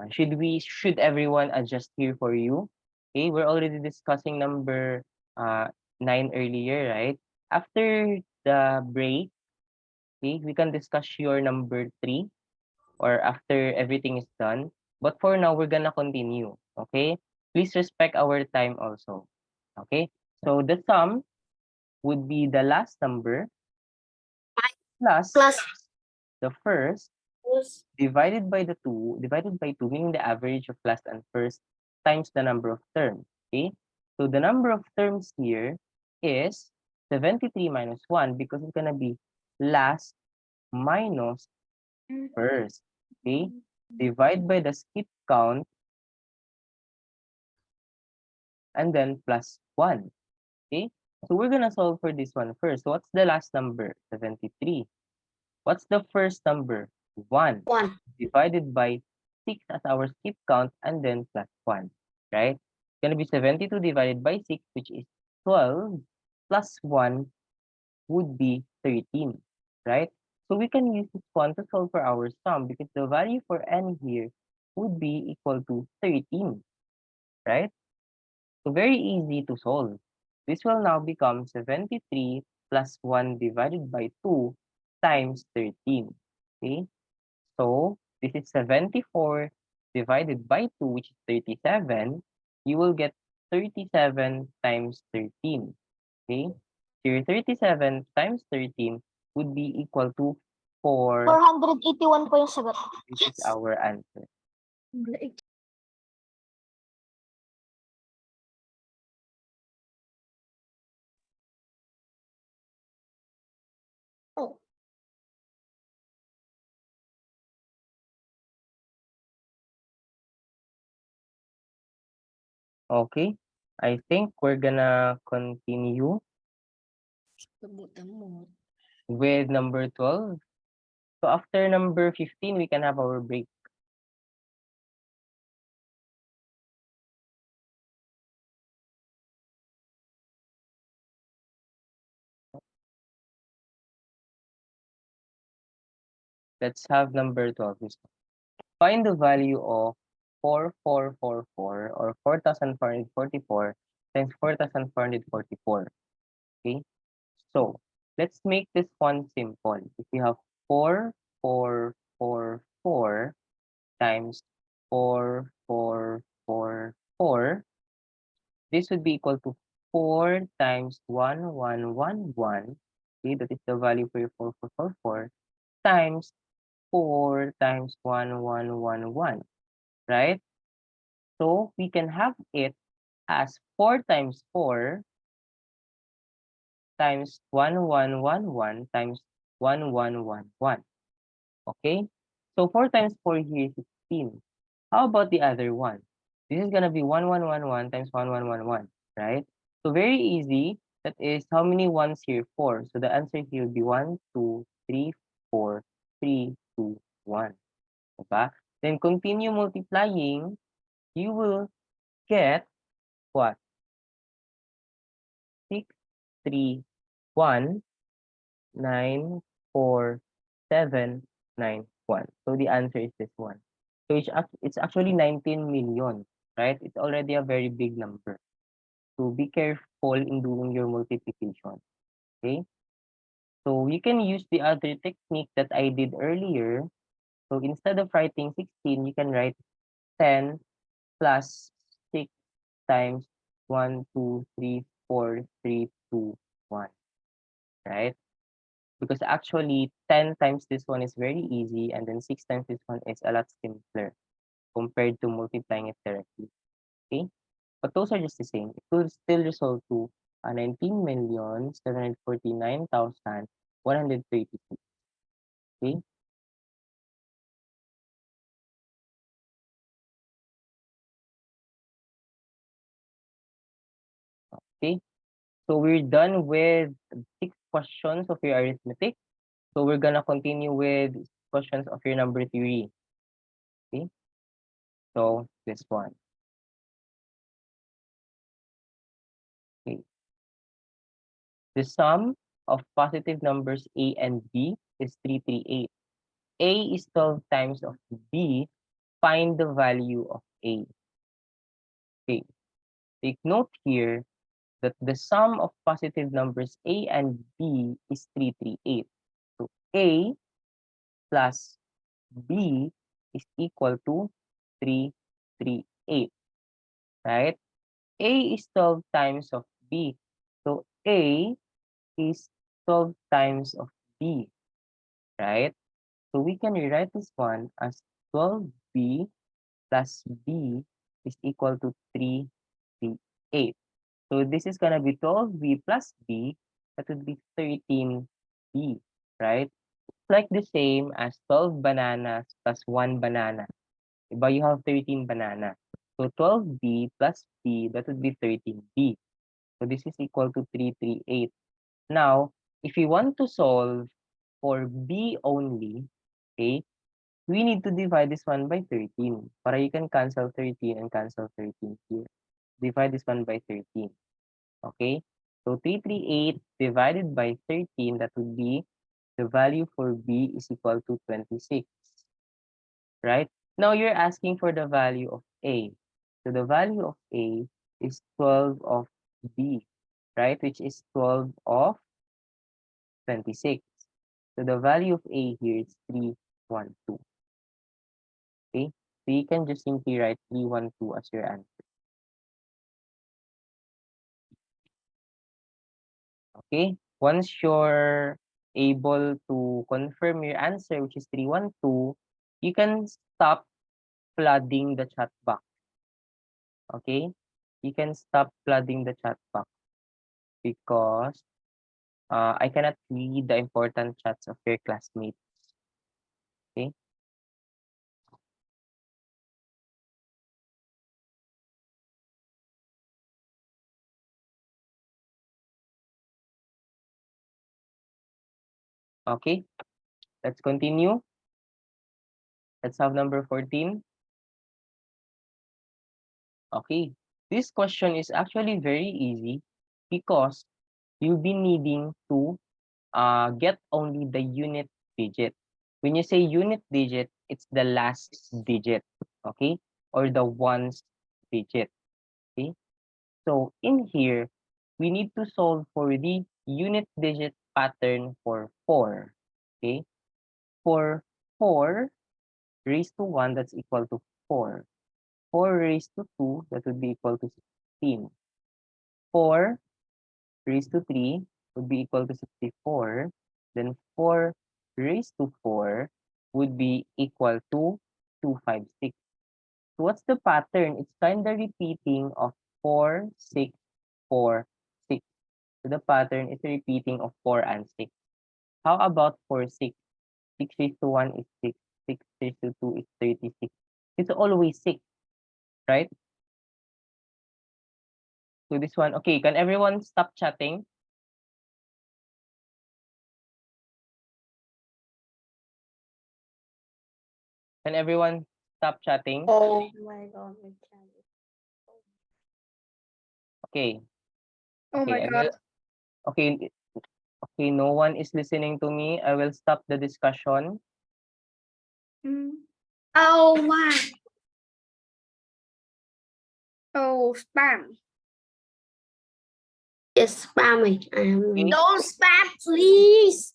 Speaker 1: Should everyone adjust here for you? Okay, we're already discussing number 9 earlier, right? After the break, okay, we can discuss your number 3 or after everything is done. But for now, we're gonna continue. Okay? Please respect our time also. Okay? So the sum would be the last number plus
Speaker 4: Plus
Speaker 1: the first
Speaker 4: plus
Speaker 1: divided by the 2, divided by 2, meaning the average of last and first times the number of terms. Okay? So the number of terms here is 73 minus 1 because it's gonna be last minus first. Okay? Divide by the skip count and then plus 1. Okay? So we're gonna solve for this one first. So what's the last number? 73. What's the first number? 1.
Speaker 4: 1.
Speaker 1: Divided by 6 as our skip count and then plus 1, right? It's going to be 72 divided by 6, which is 12, plus 1 would be 13, right? So we can use this one to solve for our sum because the value for n here would be equal to 13, right? So very easy to solve. This will now become 73 plus 1 divided by 2 times 13, okay? So this is 74 divided by 2, which is 37. You will get 37 times 13. Okay? So your 37 times 13 would be equal to 4.
Speaker 5: 481 po yung sagot.
Speaker 1: This is our answer.
Speaker 4: Oh.
Speaker 1: Okay? I think we're gonna continue with number 12. So after number 15, we can have our break. Let's have number 12. Find the value of 4444 or 4444 times 4444. Okay? So, let's make this one simple. If you have 4444 times 4444, this would be equal to 4 times 1111. Okay, that is the value for your 4444 times 4 times 1111, right? So we can have it as 4 times 4 times 1111 times 1111. Okay? So 4 times 4 here is 16. How about the other one? This is gonna be 1111 times 1111, right? So very easy. That is how many ones here? 4. So the answer here will be 1, 2, 3, 4, 3, 2, 1. Diba? Then continue multiplying. You will get what? 6, 3, 1, 9, 4, 7, 9, 1. So the answer is this one. So it's actually 19 million, right? It's already a very big number. So be careful in doing your multiplication, okay? So you can use the other technique that I did earlier. So instead of writing 16, you can write 10 plus 6 times 1, 2, 3, 4, 3, 2, 1, right? Because actually 10 times this one is very easy and then 6 times this one is a lot simpler compared to multiplying it directly. Okay? But those are just the same. It will still result to 19,749,136. Okay. Okay. So we're done with 6 questions of your arithmetic. So we're gonna continue with questions of your number theory. Okay. So this one. Okay. The sum of positive numbers A and B is 338. A is 12 times of B. Find the value of A. Okay. Take note here that the sum of positive numbers A and B is 338. So A plus B is equal to 338, right? A is 12 times of B. So A is 12 times of B, right? So we can rewrite this one as 12B plus B is equal to 338. So this is going to be 12B plus B. That would be 13B, right? Like the same as 12 bananas plus 1 banana. But you have 13 banana. So 12B plus B, that would be 13B. So this is equal to 338. Now, if we want to solve for B only, okay, we need to divide this one by 13. Para you can cancel 13 and cancel 13 here. Divide this one by 13. Okay? So 338 divided by 13, that would be the value for B is equal to 26. Right? Now you're asking for the value of A. So the value of A is 12 of B, right? Which is 12 of 26. So the value of A here is 312. Okay? So you can just simply write 312 as your answer. Okay? Once you're able to confirm your answer, which is 312, you can stop flooding the chat box. Okay? You can stop flooding the chat box because I cannot read the important chats of your classmates. Okay? Okay? Let's continue. Let's have number 14. Okay. This question is actually very easy because you'll be needing to get only the unit digit. When you say unit digit, it's the last digit, okay? Or the ones digit, okay? So in here, we need to solve for the unit digit pattern for 4, okay? For 4 raised to 1, that's equal to 4. 4 raised to 2, that would be equal to 16. 4 raised to 3 would be equal to 64. Then 4 raised to 4 would be equal to 256. So what's the pattern? It's kind of repeating of 4, 6, 4, 6. So the pattern is repeating of 4 and 6. How about 4, 6? 6 raised to 1 is 6. 6 raised to 2 is 36. It's always 6, right? So this one, okay, can everyone stop chatting? Can everyone stop chatting?
Speaker 4: Oh my God.
Speaker 1: Okay.
Speaker 3: Oh
Speaker 1: Okay,
Speaker 3: my
Speaker 1: I
Speaker 3: god.
Speaker 1: will. Okay, okay, no one is listening to me. I will stop the discussion.
Speaker 4: Oh my.
Speaker 3: Oh, spam.
Speaker 4: Yes, spamming.
Speaker 1: Okay.
Speaker 4: Don't spam, please.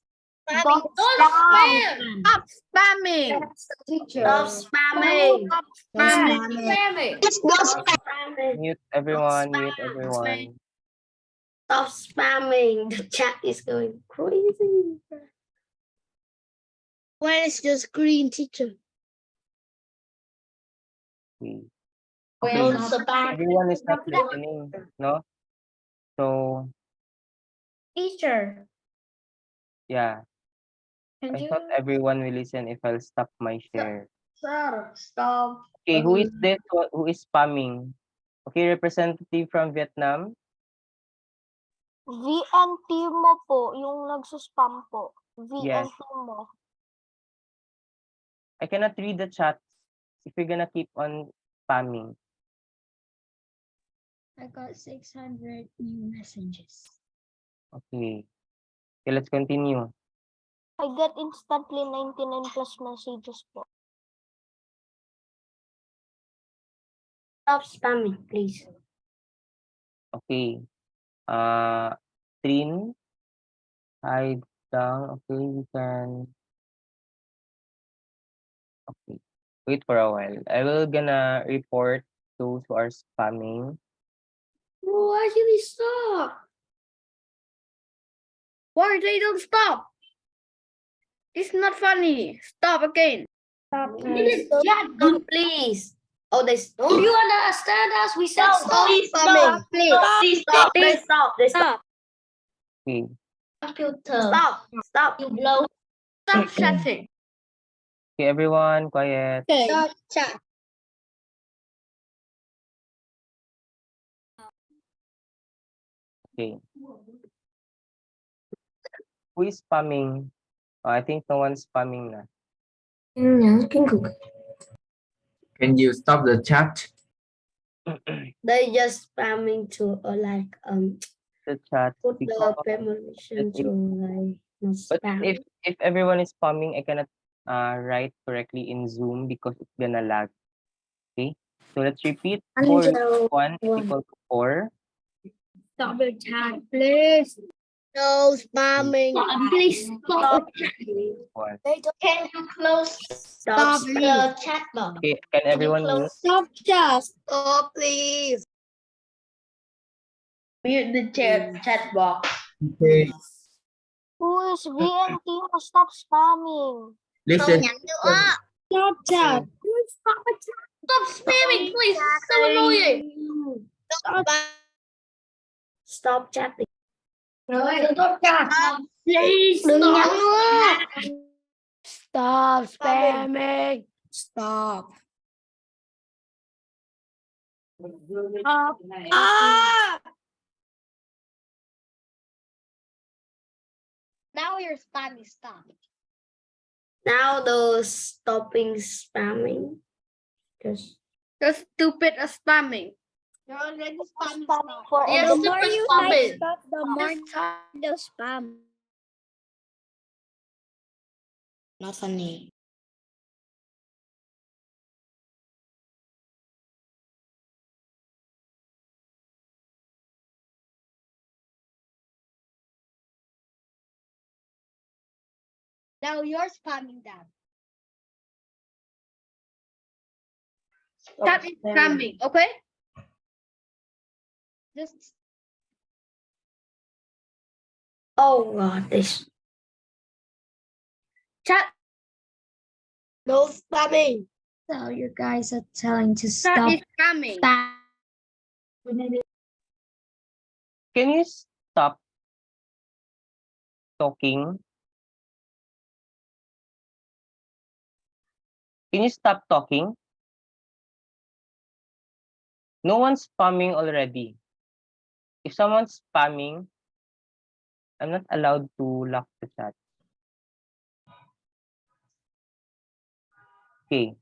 Speaker 4: Don't spam.
Speaker 3: Stop spamming.
Speaker 4: Stop spamming.
Speaker 3: Stop spamming.
Speaker 4: Please don't spam.
Speaker 1: Mute
Speaker 4: Don't
Speaker 1: everyone. Mute
Speaker 4: spam.
Speaker 1: everyone.
Speaker 4: Stop spamming. The chat is going crazy.
Speaker 3: Where is the screen, teacher?
Speaker 1: Okay.
Speaker 4: Don't
Speaker 1: Okay.
Speaker 4: spam.
Speaker 1: Everyone is not listening. No. So,
Speaker 5: Teacher,
Speaker 1: yeah,
Speaker 5: can
Speaker 1: I
Speaker 5: you
Speaker 1: thought everyone will listen if I'll stop my share.
Speaker 5: sir stop?
Speaker 1: Okay, who is this? Who is spamming? Okay, representative from Vietnam.
Speaker 6: V and TIMO po, yung nagsuspam po. V
Speaker 1: Yes.
Speaker 6: and TIMO.
Speaker 1: I cannot read the chat if you're gonna keep on spamming.
Speaker 3: I got 600 new messages.
Speaker 1: Okay. Okay, let's continue.
Speaker 6: I get instantly 99 plus messages po.
Speaker 4: Stop spamming, please.
Speaker 1: Okay. Trin, hide down. Okay, we can. Okay. Wait for a while. I will gonna report those who are spamming.
Speaker 4: Why should we stop?
Speaker 5: Why they don't stop? It's not funny. Stop again.
Speaker 4: Stop, please. Oh, they don't you understand us? We said stop.
Speaker 2: Stop, please.
Speaker 4: Stop. They stop. They stop.
Speaker 1: Okay.
Speaker 4: Computer. Stop. You blow.
Speaker 5: Stop chatting.
Speaker 1: Okay, everyone, quiet.
Speaker 2: Stop chat.
Speaker 1: Okay. Who is spamming? I think no one's spamming na.
Speaker 7: Can you stop the chat?
Speaker 4: They just spamming to like
Speaker 1: The chat.
Speaker 4: put the
Speaker 1: Because
Speaker 4: permission to like not
Speaker 1: but
Speaker 4: spam.
Speaker 1: if everyone is spamming, I cannot write correctly in Zoom because it's gonna lag. Okay. So let's repeat. 4 1 is equal to 4.
Speaker 5: Stop the chat, please.
Speaker 2: No spamming.
Speaker 5: Please stop.
Speaker 1: 1.
Speaker 4: Can you close
Speaker 5: Stop,
Speaker 4: the chat box?
Speaker 1: Okay, can everyone mute?
Speaker 5: Stop chat.
Speaker 2: Stop, please.
Speaker 5: Mute the chat box.
Speaker 7: Okay.
Speaker 6: Who is V and TIMO? Stop spamming.
Speaker 7: Listen.
Speaker 5: Stop chat. Stop the chat. Stop spamming, please. It's so annoying.
Speaker 4: Stop chatting.
Speaker 5: Stop chat. Please stop. Stop spamming. Stop. Ah!
Speaker 3: Now your spam is stopped.
Speaker 4: Now those stopping spamming. Because
Speaker 5: You're stupid at spamming.
Speaker 3: You're already
Speaker 6: Spamming
Speaker 3: spamming.
Speaker 6: for
Speaker 5: Yes,
Speaker 6: every-
Speaker 5: super stupid.
Speaker 3: the more
Speaker 5: Stop.
Speaker 3: the spam. Not funny. Now you're spamming them.
Speaker 5: Chat is spamming, okay?
Speaker 3: Just
Speaker 4: oh god, this
Speaker 5: Chat
Speaker 2: No spamming.
Speaker 3: so you guys are telling to
Speaker 5: chat
Speaker 3: stop
Speaker 5: is spamming.
Speaker 1: Can you stop talking? Can you stop talking? No one's spamming already. If someone's spamming, I'm not allowed to lock the chat. Okay.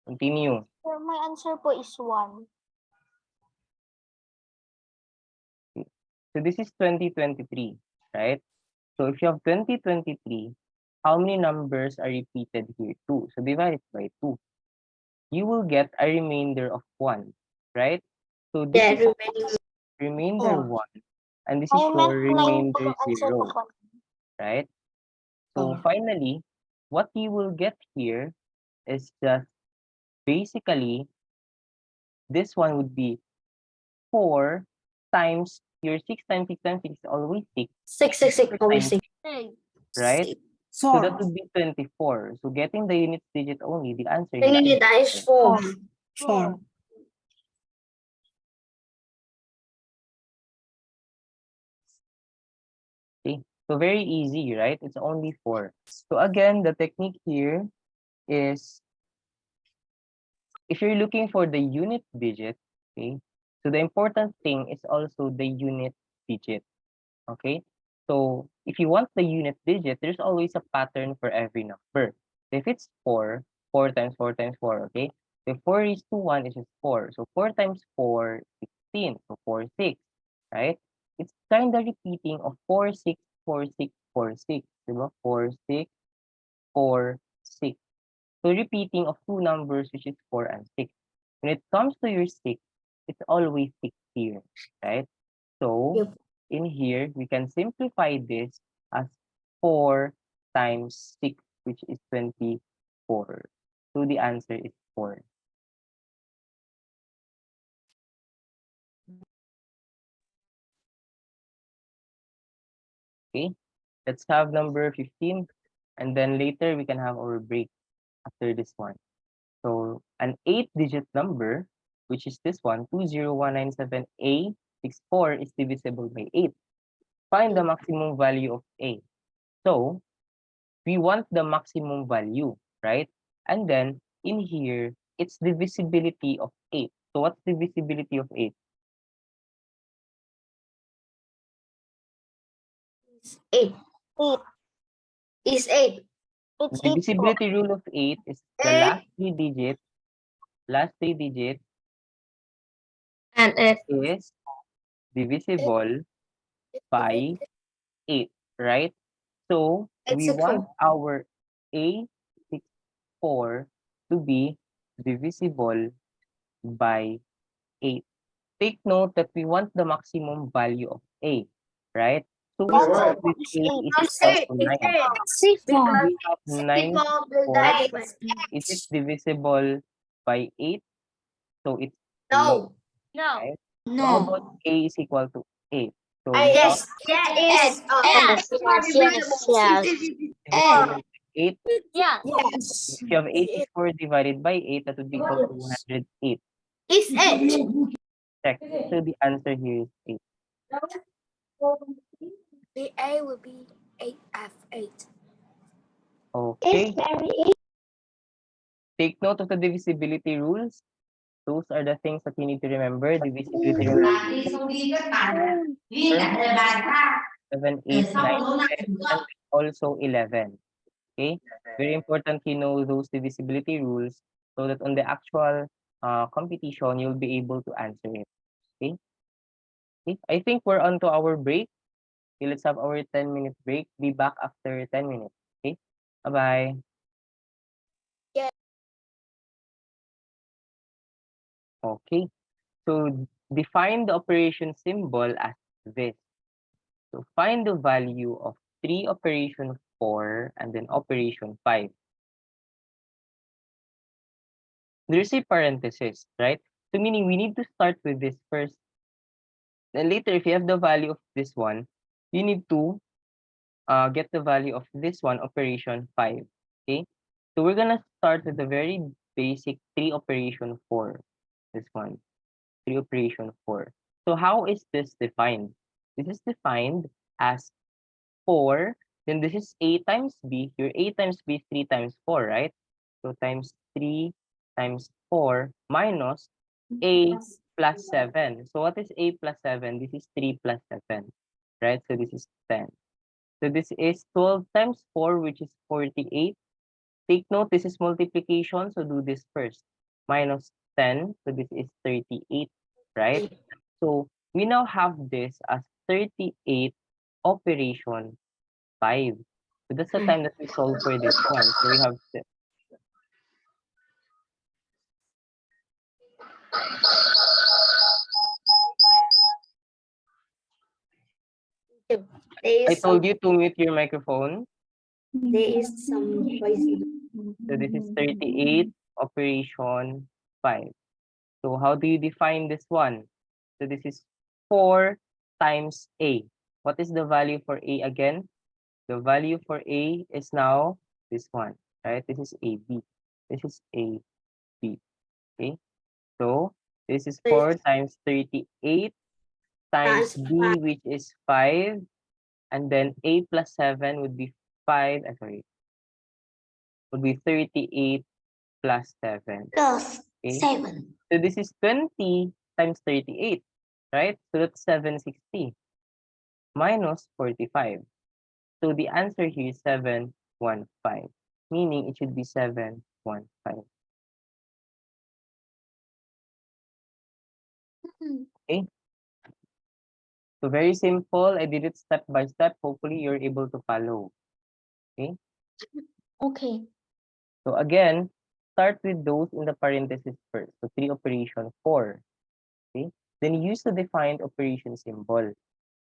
Speaker 1: Continue.
Speaker 6: Sir, my answer po is 1.
Speaker 1: So this is 2023, right? So if you have 2023, how many numbers are repeated here? 2. So divide it by 2. You will get a remainder of 1, right? So this is remainder 1, and this is
Speaker 6: I
Speaker 1: for
Speaker 6: meant 9
Speaker 1: remainder
Speaker 6: po. Answer
Speaker 1: 0,
Speaker 6: ko.
Speaker 1: right? So finally, what you will get here is just basically this one would be 4 times your 6 times 6 times 6 is always 6.
Speaker 4: 666 always
Speaker 1: Times
Speaker 4: 6.
Speaker 1: right? So that would be 24. So getting the unit digit only, the answer
Speaker 4: Then
Speaker 1: here
Speaker 4: you is 4.
Speaker 6: 4.
Speaker 1: So very easy, right? It's only 4. So again, the technique here is if you're looking for the unit digit, okay, so the important thing is also the unit digit, okay? So if you want the unit digit, there's always a pattern for every number. If it's 4, 4 times 4 times 4, okay? So 4 is to 1 is just 4. So 4 times 4, 16. So 4, 6, right? It's kind of repeating of 4, 6, 4, 6, 4, 6. Diba? 4, 6, 4, 6. So repeating of two numbers, which is 4 and 6. When it comes to your 6, it's always 6 here, right? So
Speaker 4: Yep.
Speaker 1: in here, we can simplify this as 4 times 6, which is 24. So the answer is 4. Okay, let's have number 15, and then later we can have our break after this one. So an 8-digit number, which is this one, 20197A64 is divisible by 8. Find the maximum value of A. So we want the maximum value, right? And then in here, it's divisibility of 8. So what's divisibility of 8?
Speaker 4: Eight.
Speaker 6: 8.
Speaker 4: Is 8.
Speaker 6: It's 8 po.
Speaker 1: Divisibility rule of 8 is the
Speaker 4: Eight
Speaker 1: last three digits
Speaker 4: and 8.
Speaker 1: is divisible by 8, right? So
Speaker 4: Eight
Speaker 1: we
Speaker 4: six
Speaker 1: want
Speaker 4: four.
Speaker 1: our A64 to be divisible by 8. Take note that we want the maximum value of A, right? So we
Speaker 6: Also,
Speaker 1: start with
Speaker 6: it's
Speaker 1: A
Speaker 6: 8.
Speaker 1: is
Speaker 4: It's
Speaker 1: equal
Speaker 4: 8.
Speaker 1: to
Speaker 4: It's
Speaker 1: 9.
Speaker 4: 8.
Speaker 6: Sifo.
Speaker 1: We have 9
Speaker 4: People will
Speaker 1: 4.
Speaker 4: die.
Speaker 1: Is it divisible by 8? So it's no,
Speaker 4: No. No.
Speaker 1: right? So how about
Speaker 5: No.
Speaker 1: A is equal to 8? So we have
Speaker 4: Yes. Yes.
Speaker 6: Yes, yes, yes, yes.
Speaker 1: divisible by 8.
Speaker 6: Yes.
Speaker 5: Yes.
Speaker 1: If you have 84 divided by 8, that would be equal to 108.
Speaker 4: It's 8.
Speaker 1: Check. So the answer here is 8.
Speaker 5: The A will be 8F8.
Speaker 1: Okay. Take note of the divisibility rules. Those are the things that you need to remember. Divisibility rule for 7, 8, 9, 10, and also 11. Okay? Very important you know those divisibility rules so that on the actual competition, you'll be able to answer it. Okay? Okay? I think we're on to our break. Okay, let's have our 10-minute break. Be back after 10 minutes. Okay? Bye-bye. Okay. So define the operation symbol as this. So find the value of 3 operation 4 and then operation 5. There's a parenthesis, right? So meaning we need to start with this first. Then later, if you have the value of this one, you need to get the value of this one, operation 5. Okay? So we're gonna start with the very basic 3 operation 4. This one, 3 operation 4. So how is this defined? This is defined as 4, then this is A times B. Your A times B is 3 times 4, right? So times 3 times 4 minus A plus 7. So what is A plus 7? This is 3 plus 7, right? So this is 10. So this is 12 times 4, which is 48. Take note, this is multiplication, so do this first. Minus 10, so this is 38, right? So we now have this as 38 operation 5. So that's the time that we solve for this one. So we have
Speaker 4: There
Speaker 1: I
Speaker 4: is
Speaker 1: told
Speaker 4: some.
Speaker 1: you to mute your microphone.
Speaker 4: There is some noisy.
Speaker 1: So this is 38 operation 5. So how do you define this one? So this is 4 times A. What is the value for A again? The value for A is now this one, right? This is AB. This is AB. Okay. So this is 4 times 38 times
Speaker 4: Times
Speaker 1: B, which is 5. And then a plus 7 would be 5, would be 38 plus 7.
Speaker 4: Plus
Speaker 1: Okay.
Speaker 4: 7.
Speaker 1: So this is 20 times 38, right? So that's 760 minus 45. So the answer here is 715, meaning it should be 715. Okay. So very simple. I did it step by step. Hopefully you're able to follow. Okay.
Speaker 5: Okay.
Speaker 1: So again, start with those in the parentheses first. So 3 operation 4. Okay. Then use the defined operation symbol.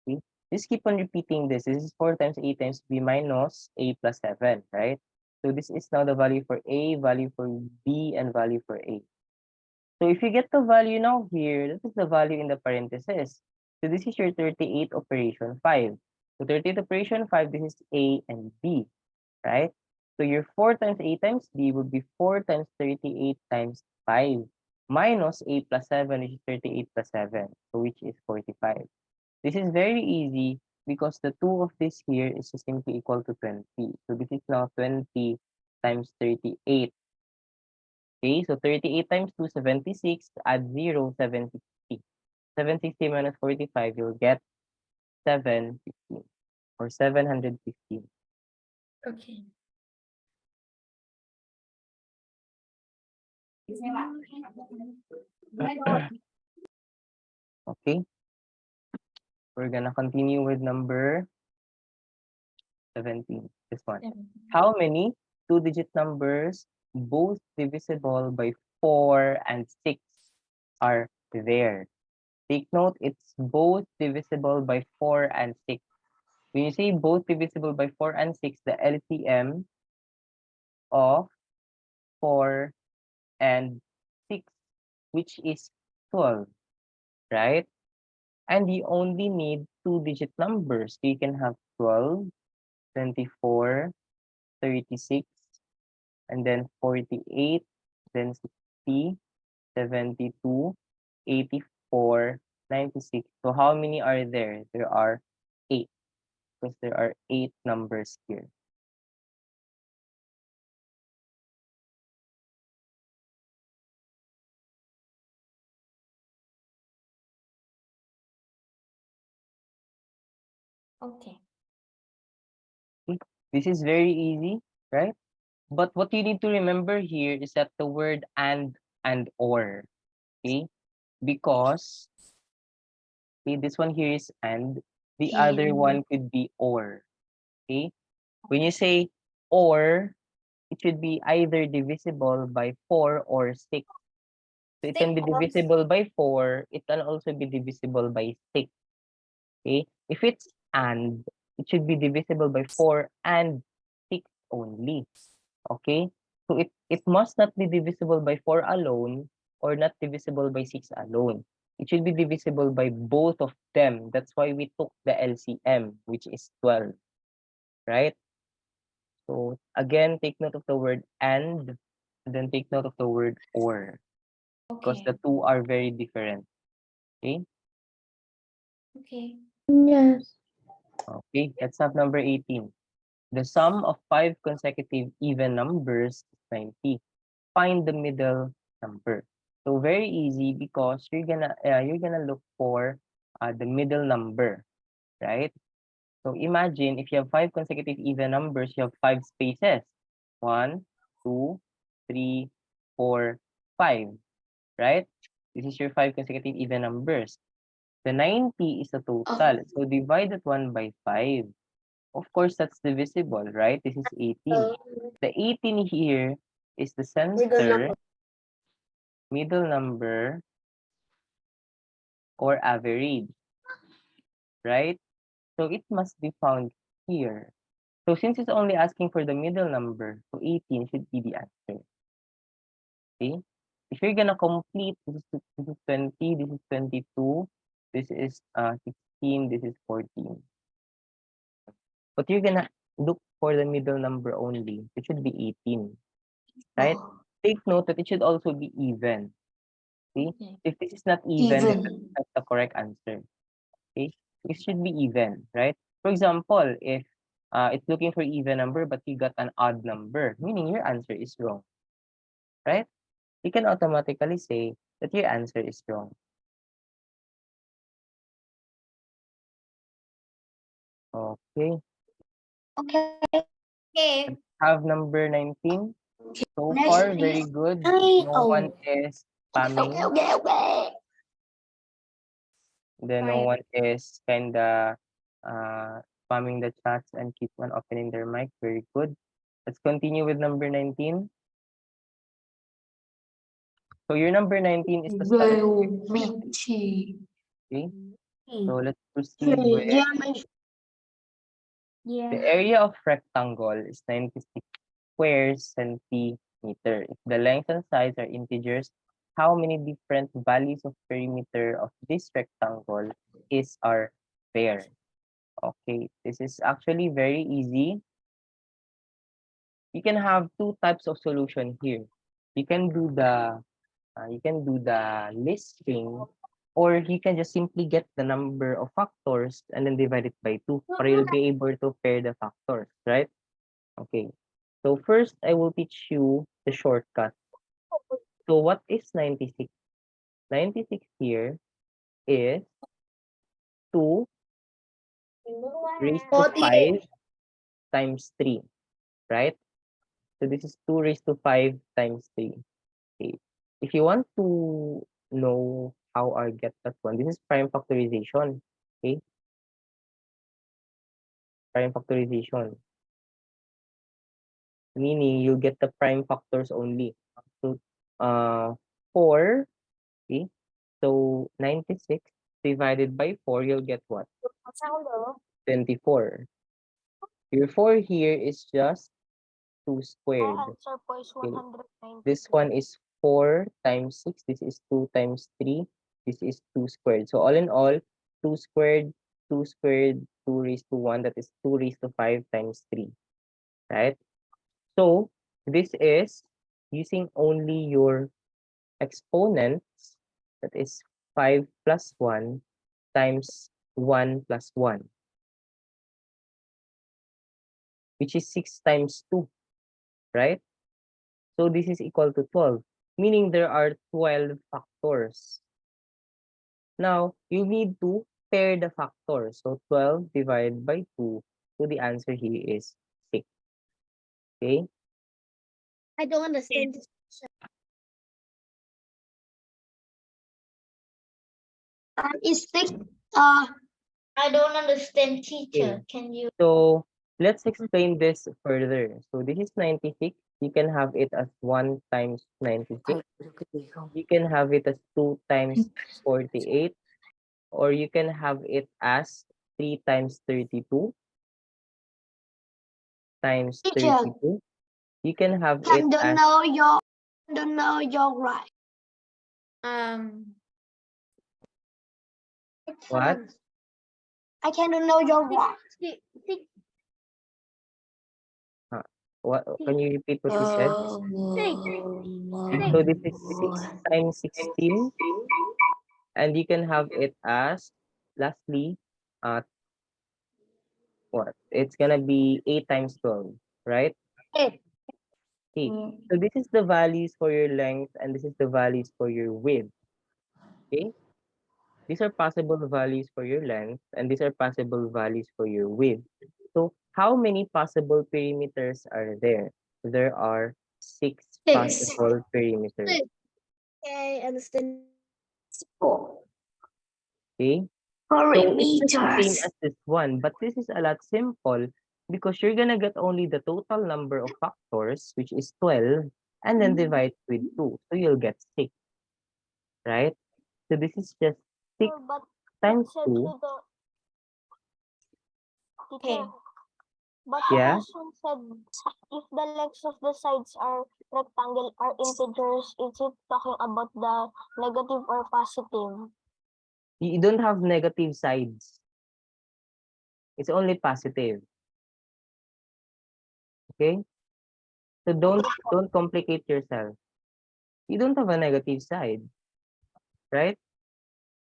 Speaker 1: Okay. Just keep on repeating this. This is 4 times a times b minus a plus 7, right? So this is now the value for a, value for b, and value for a. So if you get the value now here, this is the value in the parentheses. So this is your 38 operation 5. So 38 operation 5, this is a and b, right? So your 4 times a times b would be 4 times 38 times 5 minus a plus 7, which is 38 plus 7, so which is 45. This is very easy because the 2 of this here is simply equal to 20. So this is now 20 times 38. Okay, so 38 times 2, 76. Add 0, 760. 760 minus 45, you'll get 715 or 715.
Speaker 5: Okay.
Speaker 1: Okay, we're gonna continue with number 17. This one. How many two-digit numbers, both divisible by 4 and 6, are there? Take note, it's both divisible by 4 and 6. When you say both divisible by 4 and 6, the LCM of 4 and 6, which is 12, right? And you only need two-digit numbers. So you can have 12, 24, 36, and then 48, then 60, 72, 84, 96. So how many are there? There are 8, because there are 8 numbers here.
Speaker 5: Okay.
Speaker 1: This is very easy, right? But what you need to remember here is that the word and or, okay? Because, okay, this one here is and, the other one could be or, okay? When you say or, it should be either divisible by 4 or 6. So it can be divisible by 4, it can also be divisible by 6, okay? If it's and, it should be divisible by 4 and 6 only. Okay? So it must not be divisible by 4 alone or not divisible by 6 alone. It should be divisible by both of them. That's why we took the LCM, which is 12, right? So again, take note of the word and then take note of the word or, because
Speaker 5: Okay.
Speaker 1: the two are very different. Okay?
Speaker 5: Okay.
Speaker 6: Yes.
Speaker 1: Okay, let's have number 18. The sum of 5 consecutive even numbers is 90. Find the middle number. So very easy because you're gonna look for the middle number, right? So imagine if you have 5 consecutive even numbers, you have 5 spaces. 1, 2, 3, 4, 5, right? This is your 5 consecutive even numbers. The 90 is the total. So divide that one by 5. Of course, that's divisible, right? This is 18. The 18 here is the center, middle number, or average, right? So it must be found here. So since it's only asking for the middle number, so 18 should be the answer. Okay? If you're gonna complete, this is 20, this is 22, this is 16, this is 14. But you're gonna look for the middle number only. It should be 18, right? Take note that it should also be even. See?
Speaker 5: Okay.
Speaker 1: If this is not even, then that's the correct answer. Okay? It should be even, right? For example, if it's looking for even number, but you got an odd number, meaning your answer is wrong, right? You can automatically say that your answer is wrong. Okay.
Speaker 4: Okay.
Speaker 1: Have number 19. So far, very good. No one is spamming.
Speaker 4: Okay.
Speaker 1: Then no one is kinda spamming the chats and keep on opening their mic. Very good. Let's continue with number 19. So your number 19 is the start.
Speaker 4: Geometry.
Speaker 1: Okay. So let's proceed with the area of rectangle is 96 square centimeter. If the length and size are integers, how many different values of perimeter of this rectangle is our pair? Okay, this is actually very easy. You can have two types of solution here. You can do the listing, or you can just simply get the number of factors and then divide it by 2, or you'll be able to pair the factors, right? Okay. So first, I will teach you the shortcut. So what is 96? 96 here is 2 raised to 5 times 3, right? So this is 2 raised to 5 times 3. Okay. If you want to know how I get that one, this is prime factorization. Okay. Prime factorization. Meaning you get the prime factors only. So 4, okay. So 96 divided by 4, you'll get what? 24. Your 4 here is just 2 squared.
Speaker 6: answer po is
Speaker 1: Okay.
Speaker 6: 190.
Speaker 1: This one is 4 times 6. This is 2 times 3. This is 2 squared. So all in all, 2 squared, 2 squared, 2 raised to 1. That is 2 raised to 5 times 3. Right? So this is using only your exponents. That is 5 plus 1 times 1 plus 1, which is 6 times 2. Right? So this is equal to 12, meaning there are 12 factors. Now, you need to pair the factors. So 12 divided by 2. So the answer here is 6. Okay?
Speaker 3: I don't understand this.
Speaker 4: Is six, I don't understand, teacher.
Speaker 1: Okay.
Speaker 4: Can you?
Speaker 1: So let's explain this further. So this is 96. You can have it as 1 times 96. You can have it as 2 times 48. Or you can have it as 3 times 32 times
Speaker 4: Teacher,
Speaker 1: 32. You can have it as
Speaker 4: don't know your right.
Speaker 1: what?
Speaker 4: I cannot know your right.
Speaker 1: What? Can you repeat what you said? So this is 6 times 16, and you can have it as, lastly, uh, what? It's gonna be 8 times 12, right?
Speaker 4: Eight.
Speaker 1: Okay. So this is the values for your length, and this is the values for your width. Okay. These are possible values for your length, and these are possible values for your width. So how many possible perimeters are there? There are 6 possible perimeters.
Speaker 3: Okay, understand.
Speaker 1: Okay. So it's just the same as this one, but this is a lot simple because you're gonna get only the total number of factors, which is 12, and then divide with 2. So you'll get 6, right? So this is just 6
Speaker 6: But
Speaker 1: times
Speaker 6: said
Speaker 1: 2.
Speaker 6: to the teacher, but the
Speaker 1: Yeah.
Speaker 6: question said if the lengths of the sides are rectangle are integers, is it talking about the negative or positive?
Speaker 1: You don't have negative sides. It's only positive. Okay? So don't complicate yourself. You don't have a negative side, right?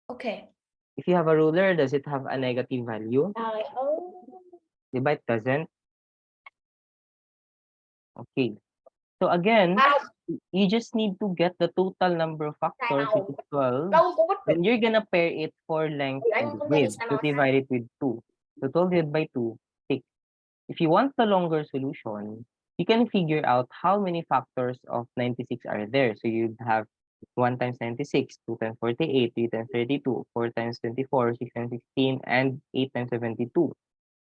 Speaker 4: Okay.
Speaker 1: If you have a ruler, does it have a negative value? Diba it doesn't? Okay. So again, you just need to get the total number of factors, which is 12. Then you're gonna pair it for length and width. So divide it with 2. So 12 divided by 2, 6. If you want the longer solution, you can figure out how many factors of 96 are there. So you'd have 1 times 96, 2 times 48, 3 times 32, 4 times 24, 6 times 16, and 8 times 72.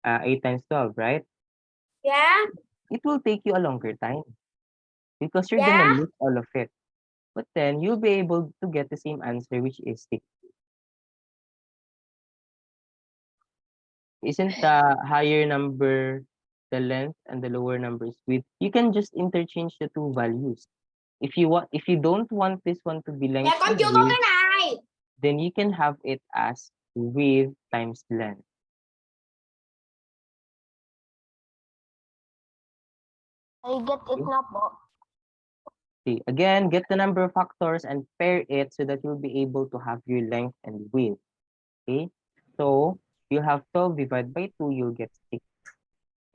Speaker 1: 8 times 12, right?
Speaker 5: Yeah.
Speaker 1: It will take you a longer time because you're gonna lose all of it. But then you'll be able to get the same answer, which is 6. Isn't the higher number the length and the lower number is width? You can just interchange the two values. If you don't want this one to be length and width, then you can have it as width times length.
Speaker 6: I get it na po.
Speaker 1: Okay, again, get the number of factors and pair it so that you'll be able to have your length and width. Okay, so you have 12 divided by 2, you'll get 6.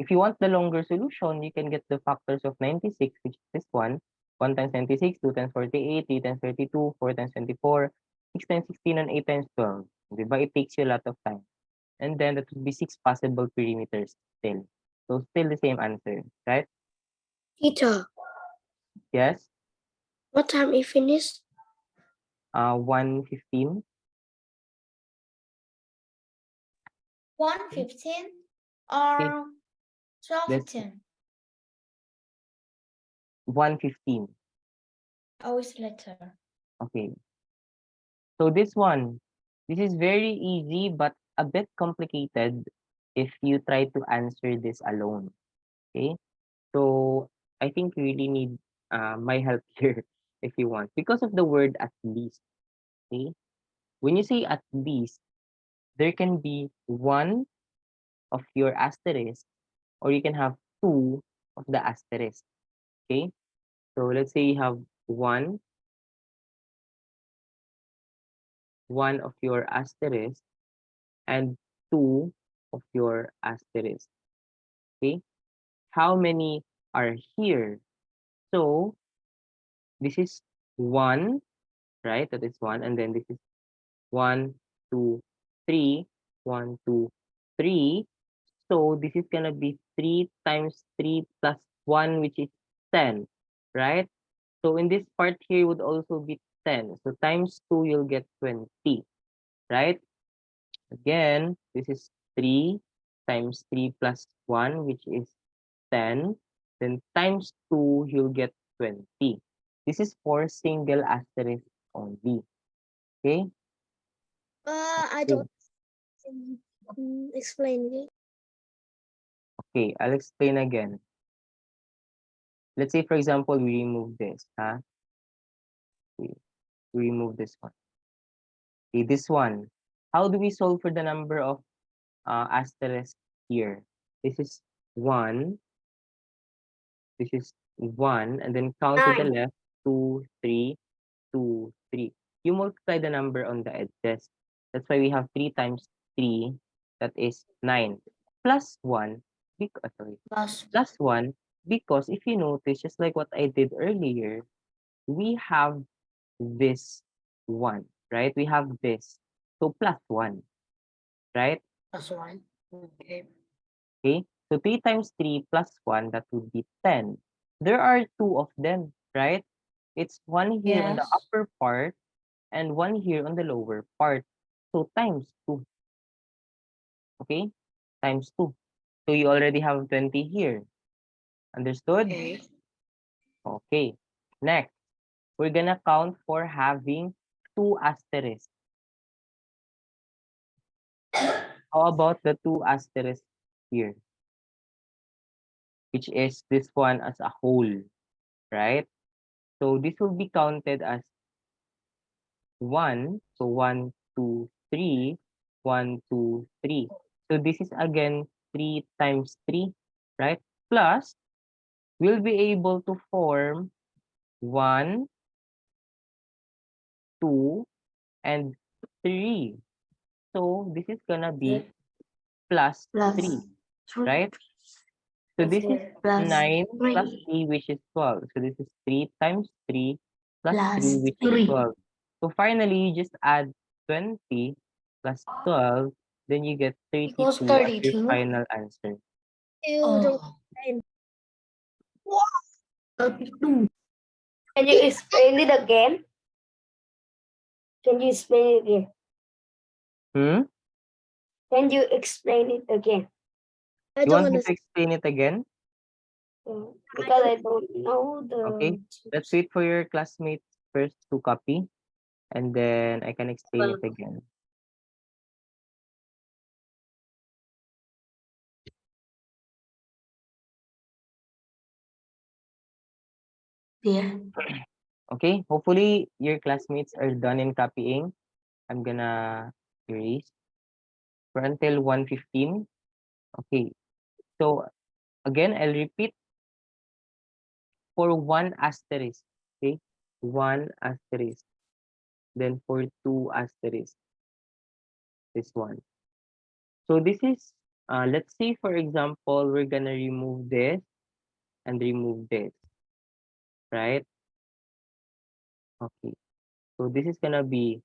Speaker 1: If you want the longer solution, you can get the factors of 96, which is this one. 1 times 96, 2 times 48, 3 times 32, 4 times 24, 6 times 16, and 8 times 12. Diba? It takes you a lot of time. And then that would be 6 possible perimeters still. So still the same answer, right?
Speaker 5: Teacher,
Speaker 1: Yes?
Speaker 5: what time we finish?
Speaker 1: 1:15.
Speaker 3: 1:15
Speaker 1: Okay,
Speaker 3: or
Speaker 1: that's
Speaker 3: 12:15?
Speaker 1: 1:15.
Speaker 3: Always later.
Speaker 1: Okay. So this is very easy but a bit complicated if you try to answer this alone. Okay. So I think you really need my help here if you want because of the word at least. Okay. When you say at least, there can be one of your asterisk or you can have two of the asterisk. Okay. So let's say you have one of your asterisk and two of your asterisk. Okay. How many are here? So this is one, right? That is one, and then this is one, two, three, one, two, three. So this is gonna be 3 times 3 plus 1, which is 10, right? So in this part here would also be 10. So times 2, you'll get 20, right? Again, this is 3 times 3 plus 1, which is 10. Then times 2, you'll get 20. This is for single asterisk only. Okay?
Speaker 5: I
Speaker 1: Okay.
Speaker 5: don't explain it.
Speaker 1: Okay, I'll explain again. Let's say, for example, we remove this. We remove this one. Okay, this one. How do we solve for the number of asterisk here? This is 1. This is 1. And then count to the
Speaker 5: 9.
Speaker 1: left. 2, 3, 2, 3. You multiply the number on the edges. That's why we have 3 times 3. That is 9. Plus 1. Plus 1. Because if you notice, just like what I did earlier, we have this 1, right? We have this. So plus 1, right?
Speaker 5: Plus 1. Okay.
Speaker 1: Okay. So 3 times 3 plus 1, that would be 10. There are two of them, right? It's one here on the
Speaker 3: Yes.
Speaker 1: upper part and one here on the lower part. So times 2. Okay? Times 2. So you already have 20 here. Understood?
Speaker 5: Okay.
Speaker 1: Okay. Next, we're gonna count for having 2 asterisks. How about the 2 asterisks here? Which is this one as a whole, right? So this will be counted as 1. So 1, 2, 3, 1, 2, 3. So this is again 3 times 3, right? Plus, we'll be able to form 1, 2, and 3. So this is gonna be plus 3. right? So this is
Speaker 4: Plus
Speaker 1: 9 plus
Speaker 4: 3
Speaker 1: 3, which is 12. So this is 3 times 3 plus 3,
Speaker 4: plus
Speaker 1: which is
Speaker 4: 3.
Speaker 1: 12. So finally, you just add 20 plus 12, then you get 32
Speaker 4: Equals
Speaker 1: as your
Speaker 4: 32.
Speaker 1: final answer.
Speaker 4: Oh. 32. Can you explain it again? Can you explain it again?
Speaker 1: Hmm?
Speaker 4: Can you explain it again?
Speaker 1: You want me to explain it again?
Speaker 4: Because I don't know
Speaker 1: Okay.
Speaker 4: the.
Speaker 1: Let's wait for your classmates first to copy, and then I can explain it again.
Speaker 4: Yeah.
Speaker 1: Okay. Hopefully, your classmates are done in copying. I'm gonna erase for until 1:15. Okay. So again, I'll repeat for 1 asterisk. Okay. 1 asterisk. Then for 2 asterisk. This one. So this is, let's say for example, we're gonna remove this and remove this, right? Okay. So this is gonna be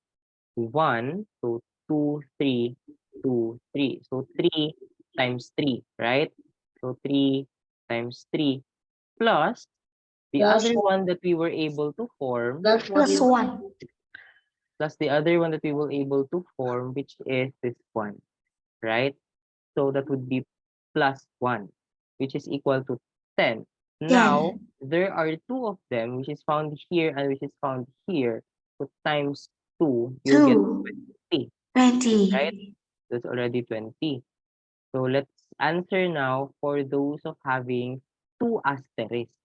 Speaker 1: 1, so 2, 3, 2, 3. So 3 times 3, right? So 3 times 3 plus the
Speaker 4: Plus
Speaker 1: other one that we were able to form,
Speaker 4: plus 1.
Speaker 1: plus the other one that we were able to form, which is this one, right? So that would be plus 1, which is equal to 10. Now, there are two of them, which is found here and which is found here. So times 2, you'll get 20,
Speaker 4: 20.
Speaker 1: right? That's already 20. So let's answer now for those of having 2 asterisks.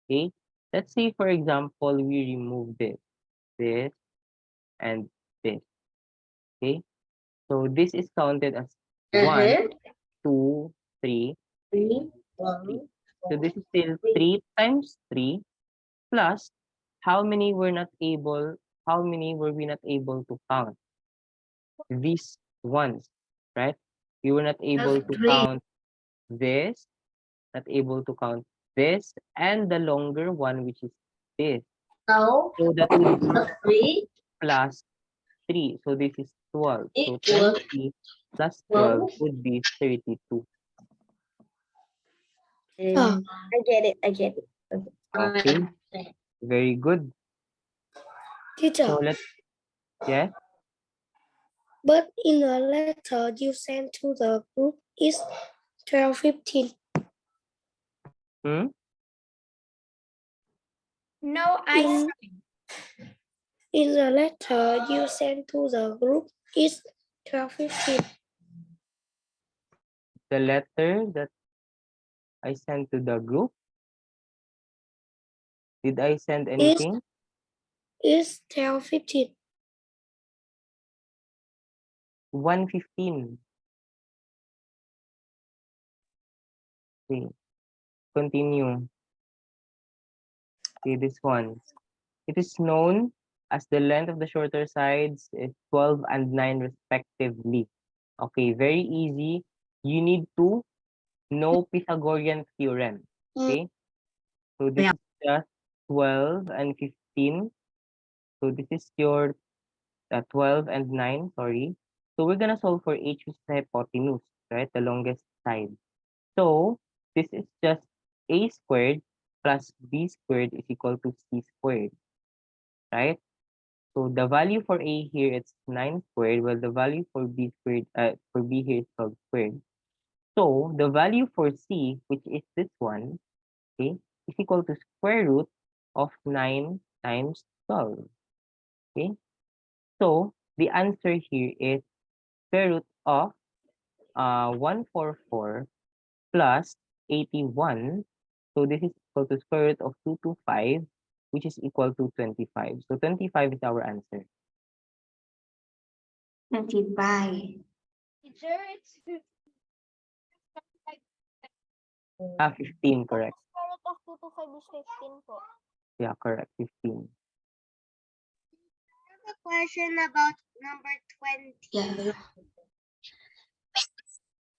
Speaker 1: Okay? Let's say, for example, we remove this, and this. Okay? So this is counted as 1, 2, 3,
Speaker 4: 3.
Speaker 1: 3.
Speaker 4: 1.
Speaker 1: So this is still 3 times 3 plus how many were we not able to count? These ones, right? We were not able to
Speaker 4: 3.
Speaker 1: count this, not able to count this, and the longer one, which is this.
Speaker 4: So,
Speaker 1: So that would be
Speaker 4: 3
Speaker 1: plus 3. So this is 12. So
Speaker 4: equals
Speaker 1: 20 plus 12
Speaker 4: 12.
Speaker 1: would be 32.
Speaker 4: I get it. I get it.
Speaker 1: Okay, very good.
Speaker 5: Teacher,
Speaker 1: So let's, yes.
Speaker 5: but in the letter you sent to the group is 12:15.
Speaker 1: Hmm?
Speaker 3: No
Speaker 5: In, in the letter you sent to the group is 12:15.
Speaker 1: The letter that I sent to the group, did I send
Speaker 5: Is
Speaker 1: anything?
Speaker 5: 12:15.
Speaker 1: 1:15. Okay, continue. Okay, this one. It is known as the length of the shorter sides is 12 and 9 respectively. Okay, very easy. You need to know Pythagorean theorem. Okay, so this is just 12 and 15. So this is your 12 and 9, sorry. So we're gonna solve for h, which is the hypotenuse, right? The longest side. So this is just a squared plus b squared is equal to c squared, right? So the value for a here it's 9 squared, while the value for b squared for b here is 12 squared. So the value for c, which is this one, okay, is equal to square root of 9 times 12. Okay, so the answer here is square root of 144 plus 81. So this is equal to square root of 225, which is equal to 25. So 25 is our answer.
Speaker 4: 25.
Speaker 3: teacher, it's
Speaker 1: 15, correct.
Speaker 6: Square root of 2 to 5 is 15 po.
Speaker 1: Yeah, correct, 15.
Speaker 2: I have a question about number 20.
Speaker 4: Yeah.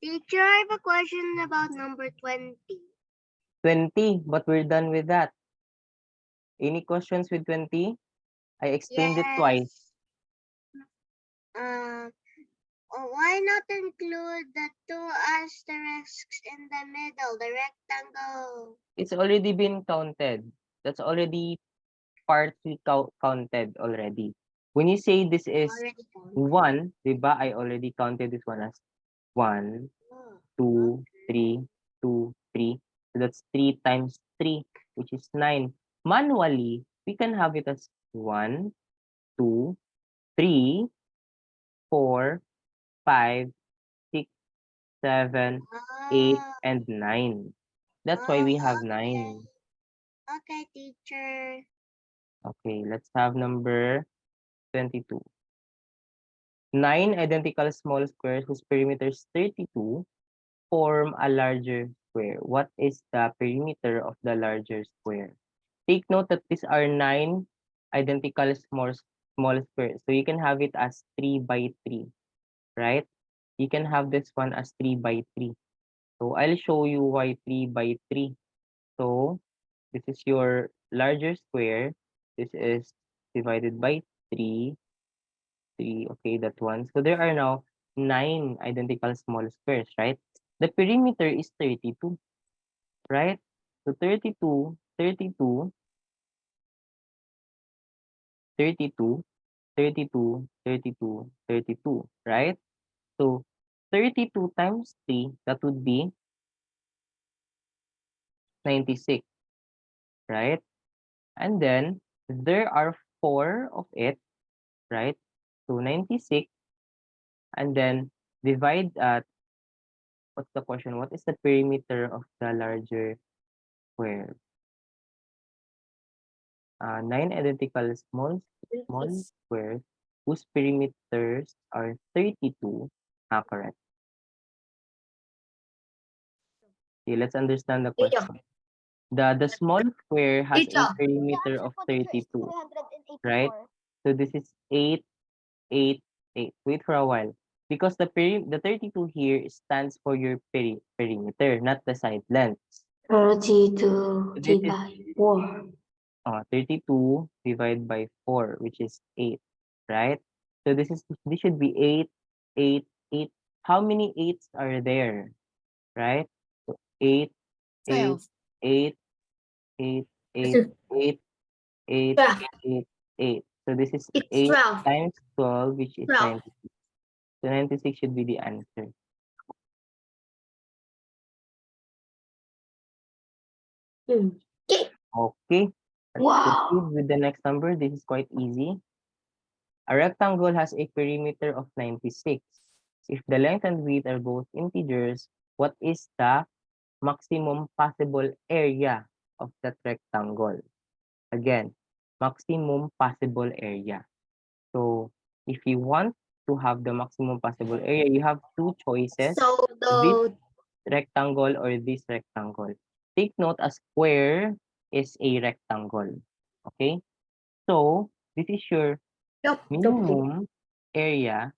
Speaker 2: Teacher, I have a question about number 20.
Speaker 1: 20, but we're done with that. Any questions with 20? I explained it twice.
Speaker 2: Yes. Why not include the two asterisks in the middle, the rectangle?
Speaker 1: It's already been counted. That's already partly counted already. When you say this is
Speaker 2: Already counted.
Speaker 1: 1, diba? I already counted this one as 1,
Speaker 2: Oh,
Speaker 1: 2, 3, 2, 3. So that's 3 times 3, which is 9. Manually, we can have it as 1, 2, 3, 4, 5, 6, 7, 8,
Speaker 2: oh,
Speaker 1: and 9. That's why we have
Speaker 2: okay.
Speaker 1: 9.
Speaker 2: Okay, teacher.
Speaker 1: Okay, let's have number 22. 9 identical small squares whose perimeter is 32 form a larger square. What is the perimeter of the larger square? Take note that these are 9 identical small squares. So you can have it as 3 by 3, right? You can have this one as 3 by 3. So I'll show you why 3 by 3. So this is your larger square. This is divided by 3. 3, okay, that one. So there are now 9 identical small squares, right? The perimeter is 32, right? So 32, 32, 32, 32, 32, 32, right? So 32 times 3, that would be 96, right? And then there are 4 of it, right? So 96, and then divide at, what's the question? What is the perimeter of the larger square? 9 identical small squares whose perimeters are 32. Correct. Okay, let's understand the
Speaker 4: Teacher.
Speaker 1: question. The small square has a
Speaker 4: Teacher.
Speaker 6: The
Speaker 1: perimeter
Speaker 6: answer
Speaker 1: of
Speaker 6: po, teacher, is
Speaker 1: 32, right?
Speaker 6: 384.
Speaker 1: So this is 8, 8, 8. Wait for a while. Because the 32 here stands for your perimeter, not the side lengths.
Speaker 4: 32
Speaker 1: So this is
Speaker 4: divided 4.
Speaker 1: 32 divided by 4, which is 8, right? So this should be 8, 8, 8. How many 8s are there, right? So 8, 8,
Speaker 5: 12.
Speaker 1: 8, 8, 8, 8, 8,
Speaker 4: 12.
Speaker 1: 8, 8. So this is
Speaker 4: It's
Speaker 1: 8
Speaker 4: 12.
Speaker 1: times 12, which is
Speaker 4: 12.
Speaker 1: 96. So 96 should be the answer.
Speaker 4: Okay.
Speaker 1: Okay, let's
Speaker 4: Wow.
Speaker 1: proceed with the next number. This is quite easy. A rectangle has a perimeter of 96. If the length and width are both integers, what is the maximum possible area of that rectangle? Again, maximum possible area. So if you want to have the maximum possible area, you have two choices,
Speaker 4: So
Speaker 1: this
Speaker 4: the
Speaker 1: rectangle or this rectangle. Take note, a square is a rectangle. Okay? So this is your minimum area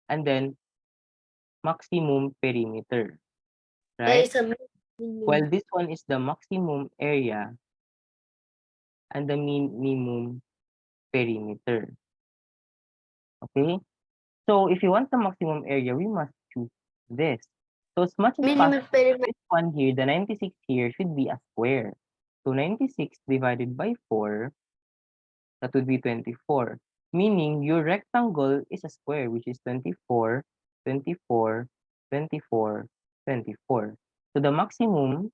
Speaker 1: and then maximum perimeter,
Speaker 4: there
Speaker 1: right?
Speaker 4: is a
Speaker 1: While this one is the maximum area and the minimum perimeter. Okay? So if you want the maximum area, we must choose this. So as much as
Speaker 4: minimum
Speaker 1: possible,
Speaker 4: perimeter.
Speaker 1: this one here, the 96 here, should be a square. So 96 divided by 4, that would be 24. Meaning your rectangle is a square, which is 24, 24, 24, 24. So the maximum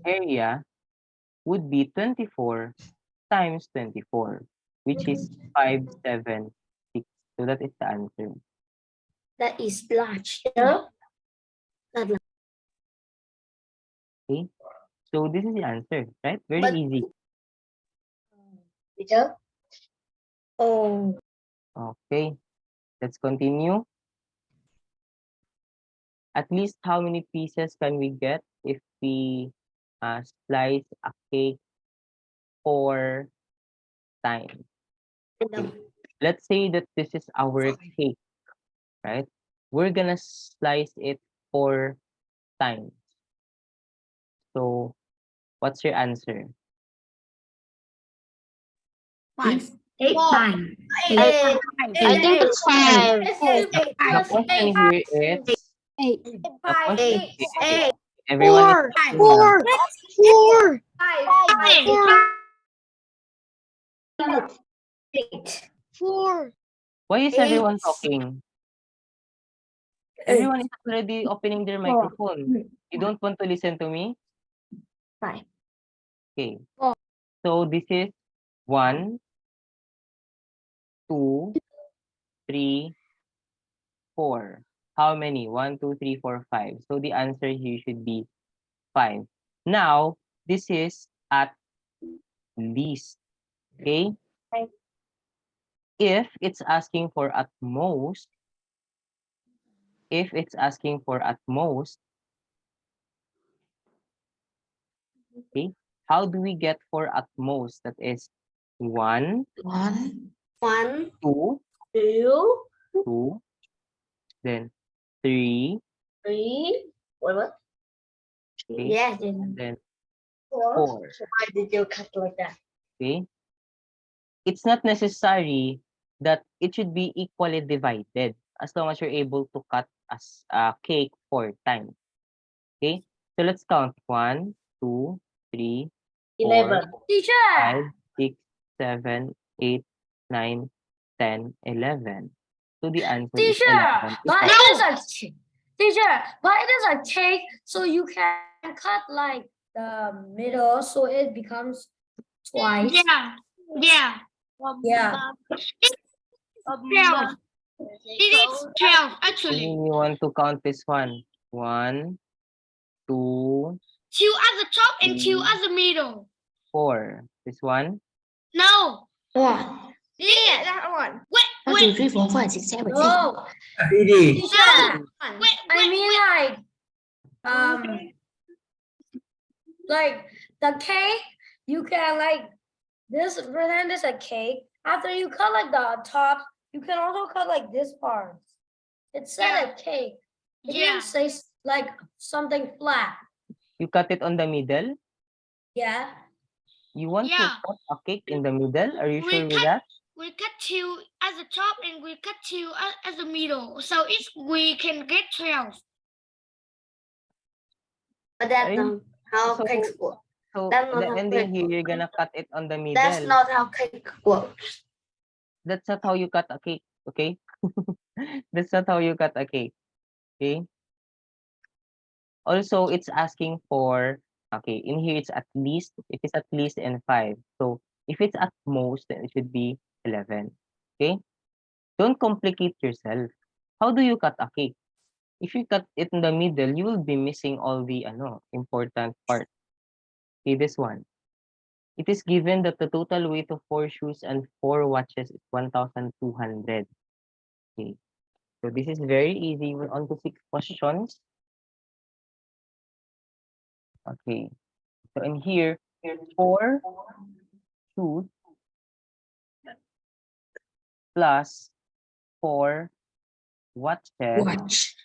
Speaker 1: area would be 24 times 24, which is 576. So that is the answer.
Speaker 4: That is large. Yeah?
Speaker 1: Okay. So this is the answer, right? Very
Speaker 4: But
Speaker 1: easy.
Speaker 4: teacher. Oh,
Speaker 1: Okay. Let's continue. At least how many pieces can we get if we slice a cake 4 times? Okay. Let's say that this is our cake, right? we're gonna slice it 4 times. So, what's your answer?
Speaker 5: 5.
Speaker 4: 8
Speaker 3: Four.
Speaker 4: times.
Speaker 6: I think it's 5.
Speaker 1: The question here is,
Speaker 5: 8.
Speaker 1: the question is,
Speaker 4: Eight.
Speaker 1: everyone is talking now.
Speaker 5: 4.
Speaker 4: 8.
Speaker 5: 4.
Speaker 1: Why is
Speaker 4: Eight.
Speaker 1: everyone talking? Everyone is already opening their microphone. You don't want to listen to me?
Speaker 4: 5.
Speaker 1: Okay.
Speaker 5: Four.
Speaker 1: So this is 1, 2, 3, 4. How many? 1, 2, 3, 4, 5. So the answer here should be 5. Now, this is at least. Okay?
Speaker 4: Okay.
Speaker 1: If it's asking for at most, okay, how do we get for at most? That is 1,
Speaker 4: 1,
Speaker 1: 2,
Speaker 4: 2,
Speaker 1: 2, then 3,
Speaker 4: 3. What?
Speaker 1: okay,
Speaker 4: Yes.
Speaker 1: and then
Speaker 4: 4.
Speaker 1: 4.
Speaker 4: Why did you cut like that?
Speaker 1: Okay? It's not necessary that it should be equally divided as long as you're able to cut as a cake 4 times. Okay? So let's count 1, 2, 3, 4, 5, 6, 7, 8, 9, 10, 11. So the answer is 11.
Speaker 5: But it is a teacher, but it is a cake, so you can cut like the middle, so it becomes twice.
Speaker 3: Yeah.
Speaker 5: Yeah.
Speaker 3: 12. It is 12, actually.
Speaker 1: You want to count this one. 1, 2,
Speaker 3: 2 at the top and 2
Speaker 1: 3,
Speaker 3: at the middle.
Speaker 1: 4. This one.
Speaker 3: No.
Speaker 5: 1.
Speaker 3: Yeah, that one. Wait,
Speaker 4: 1, 2, 3, 4, 5, 6, 7, 8.
Speaker 5: No,
Speaker 7: Ready?
Speaker 5: teacher.
Speaker 3: wait,
Speaker 5: I mean like the cake, you can like this pretend is a cake. After you cut like the top, you can also cut like this part. It said a cake. It
Speaker 3: Yeah.
Speaker 5: didn't say like something flat.
Speaker 1: You cut it on the middle.
Speaker 5: Yeah.
Speaker 1: You want to
Speaker 3: Yeah.
Speaker 1: cut a cake in the middle? Are you
Speaker 3: We
Speaker 1: sure with
Speaker 3: cut-
Speaker 1: that?
Speaker 3: We cut 2 at the top and we cut 2 at the middle. So we can get 12.
Speaker 4: But that's
Speaker 1: Are you-
Speaker 4: not how
Speaker 1: so-
Speaker 4: cakes work.
Speaker 1: So
Speaker 4: That's not
Speaker 1: the
Speaker 4: how
Speaker 1: ending
Speaker 4: cake
Speaker 1: here, you're
Speaker 4: works.
Speaker 1: gonna cut it on the middle.
Speaker 4: That's not how cake works.
Speaker 1: That's not how you cut a cake, okay? That's not how you cut a cake, okay? Also, it's asking for, okay, in here it's at least, if it's at least and 5. So if it's at most, then it should be 11, okay? Don't complicate yourself. How do you cut a cake? If you cut it in the middle, you will be missing all the important part. Okay, this one. It is given that the total weight of 4 shoes and 4 watches is 1,200. Okay. So this is very easy. We're on to 6 questions. Okay. So in here, 4 shoes plus 4 watches
Speaker 4: Watch.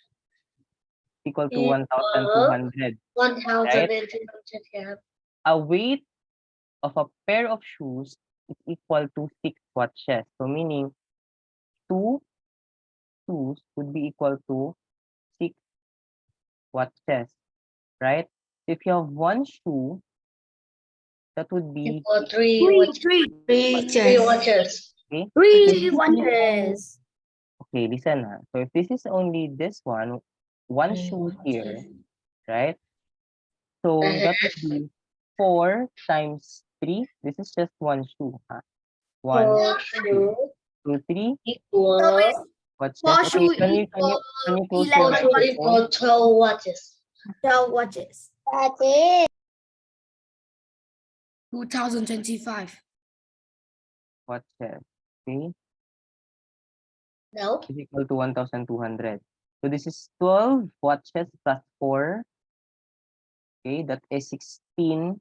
Speaker 1: equal to
Speaker 4: Equal
Speaker 1: 1,200.
Speaker 4: 1,200.
Speaker 1: A weight of a pair of shoes is equal to 6 watches. So meaning 2 shoes would be equal to 6 watches, right? If you have 1 shoe, that would be
Speaker 4: Equal 3 watches. 3 watches.
Speaker 1: okay.
Speaker 5: 3 watches.
Speaker 1: Okay, listen na. So if this is only this one shoe here, right? So that would be 4 times 3. This is just 1 shoe. Huh? 1, 2, 3.
Speaker 4: Equal.
Speaker 1: What's
Speaker 5: Four
Speaker 1: that? Okay,
Speaker 5: shoe
Speaker 1: can you close your
Speaker 4: 4 shoes
Speaker 1: microphone?
Speaker 4: equal 12 watches.
Speaker 5: 12 watches.
Speaker 4: That's it.
Speaker 5: 2025.
Speaker 1: Watches. Okay,
Speaker 4: No.
Speaker 1: is equal to 1,200. So this is 12 watches plus 4. Okay, that is 16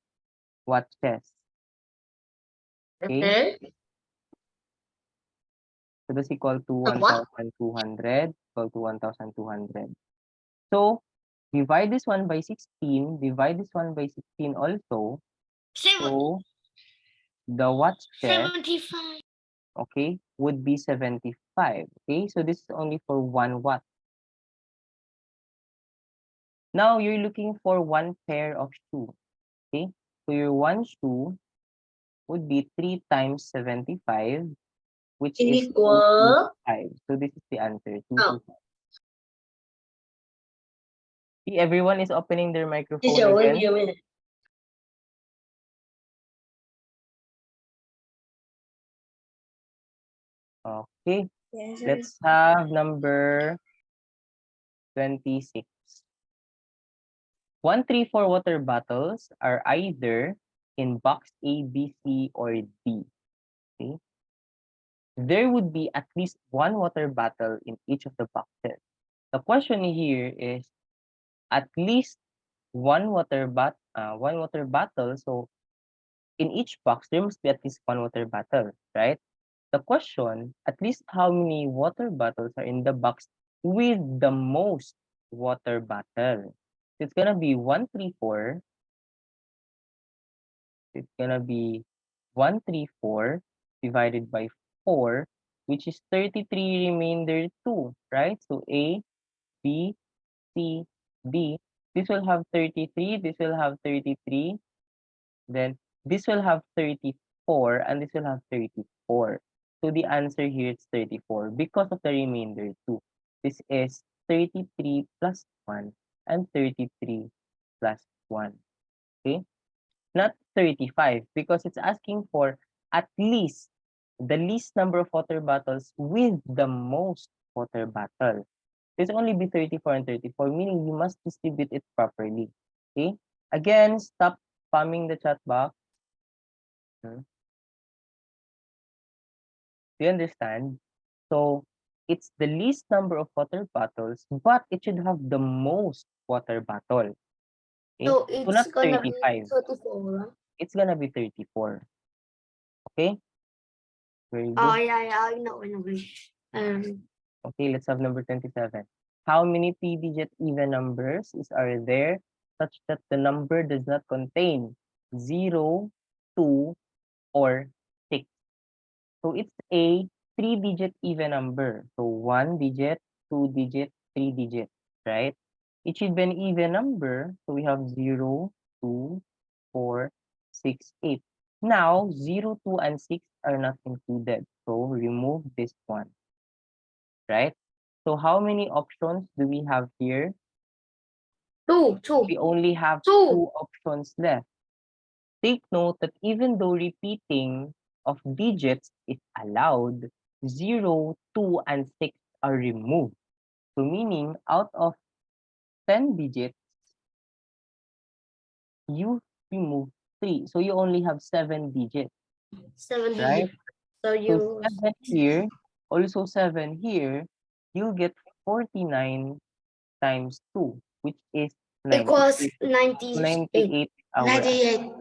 Speaker 1: watches. Okay, so that's equal to
Speaker 4: What?
Speaker 1: 1,200 equal to 1,200. So divide this one by 16, divide this one by 16 also. So the watch test,
Speaker 5: 75.
Speaker 1: okay, would be 75. Okay, so this is only for 1 watt. Now you're looking for one pair of shoe. Okay, so your one shoe would be 3 times 75, which is
Speaker 4: Equal.
Speaker 1: 225. So this is the answer,
Speaker 4: Oh.
Speaker 1: 225. See, everyone is opening their microphone
Speaker 4: Teacher, wait
Speaker 1: again.
Speaker 4: a minute.
Speaker 1: Okay,
Speaker 2: Yes,
Speaker 1: let's have number 26. 1, 3, 4 water bottles are either in box A, B, C, or D. Okay? There would be at least one water bottle in each of the boxes. The question here is at least one water bottle. So in each box, there must be at least one water bottle, right? The question, at least how many water bottles are in the box with the most water bottle? It's gonna be 134. It's gonna be 134 divided by 4, which is 33 remainder 2, right? So A, B, C, D. This will have 33, this will have 33, then this will have 34, and this will have 34. So the answer here is 34 because of the remainder 2. This is 33 plus 1 and 33 plus 1. Okay? Not 35 because it's asking for at least the least number of water bottles with the most water bottle. This only be 34 and 34, meaning you must distribute it properly. Okay? Again, stop spamming the chat box. Do you understand? So it's the least number of water bottles, but it should have the most water bottle. Okay?
Speaker 4: So
Speaker 1: So
Speaker 4: it's
Speaker 1: not
Speaker 4: gonna be
Speaker 1: 35.
Speaker 4: 34, right?
Speaker 1: It's gonna be 34. Okay? Very
Speaker 4: Oh,
Speaker 1: good.
Speaker 4: yeah, I know, I know.
Speaker 1: Okay, let's have number 27. How many three-digit even numbers are there such that the number does not contain 0, 2, or 6? So it's a three-digit even number. So 1 digit, 2 digit, 3 digit, right? It should be an even number. So we have 0, 2, 4, 6, 8. Now, 0, 2, and 6 are not included. So remove this one, right? So how many options do we have here?
Speaker 4: Two.
Speaker 1: We only have
Speaker 4: Two.
Speaker 1: 2 options left. Take note that even though repeating of digits is allowed, 0, 2, and 6 are removed. So meaning out of 10 digits, you remove 3. So you only have 7 digits,
Speaker 4: 7
Speaker 1: right?
Speaker 4: digits. So
Speaker 1: So
Speaker 4: you
Speaker 1: 7 here, also 7 here, you'll get 49 times 2, which is
Speaker 4: equals
Speaker 1: 98.
Speaker 4: 98.
Speaker 1: 98 our
Speaker 4: 98.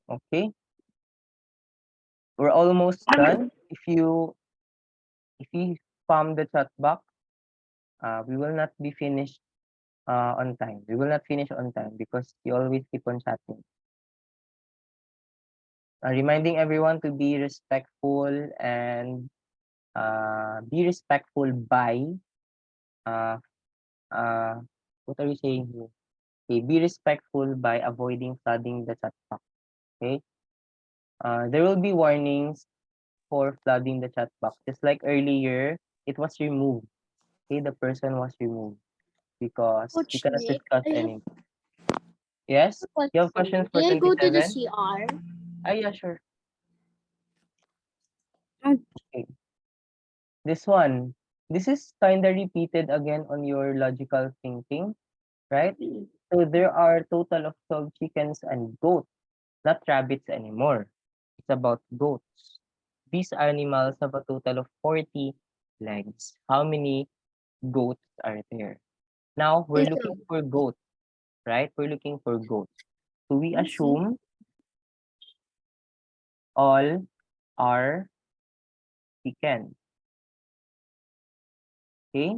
Speaker 1: okay. We're almost done. If you spam the chat box, we will not be finished on time. We will not finish on time because you always keep on chatting. Reminding everyone to be respectful and be respectful by uh, uh, what are you saying here? Okay, be respectful by avoiding flooding the chat box. Okay. There will be warnings for flooding the chat box. Just like earlier, it was removed. Okay, the person was removed because we
Speaker 6: Coach
Speaker 1: cannot
Speaker 6: Nick,
Speaker 1: discuss
Speaker 6: I have
Speaker 1: anything. Yes?
Speaker 6: a
Speaker 1: You have
Speaker 6: question.
Speaker 1: questions for
Speaker 6: May I go to the
Speaker 1: 27?
Speaker 6: CR?
Speaker 1: Ah, yeah, sure. Okay. This one. This is kind of repeated again on your logical thinking, right? So there are total of 12 chickens and goats, not rabbits anymore. It's about goats. These animals have a total of 40 legs. How many goats are there? Now we're looking for goats. right? We're looking for goats. So we assume all are chickens. Okay?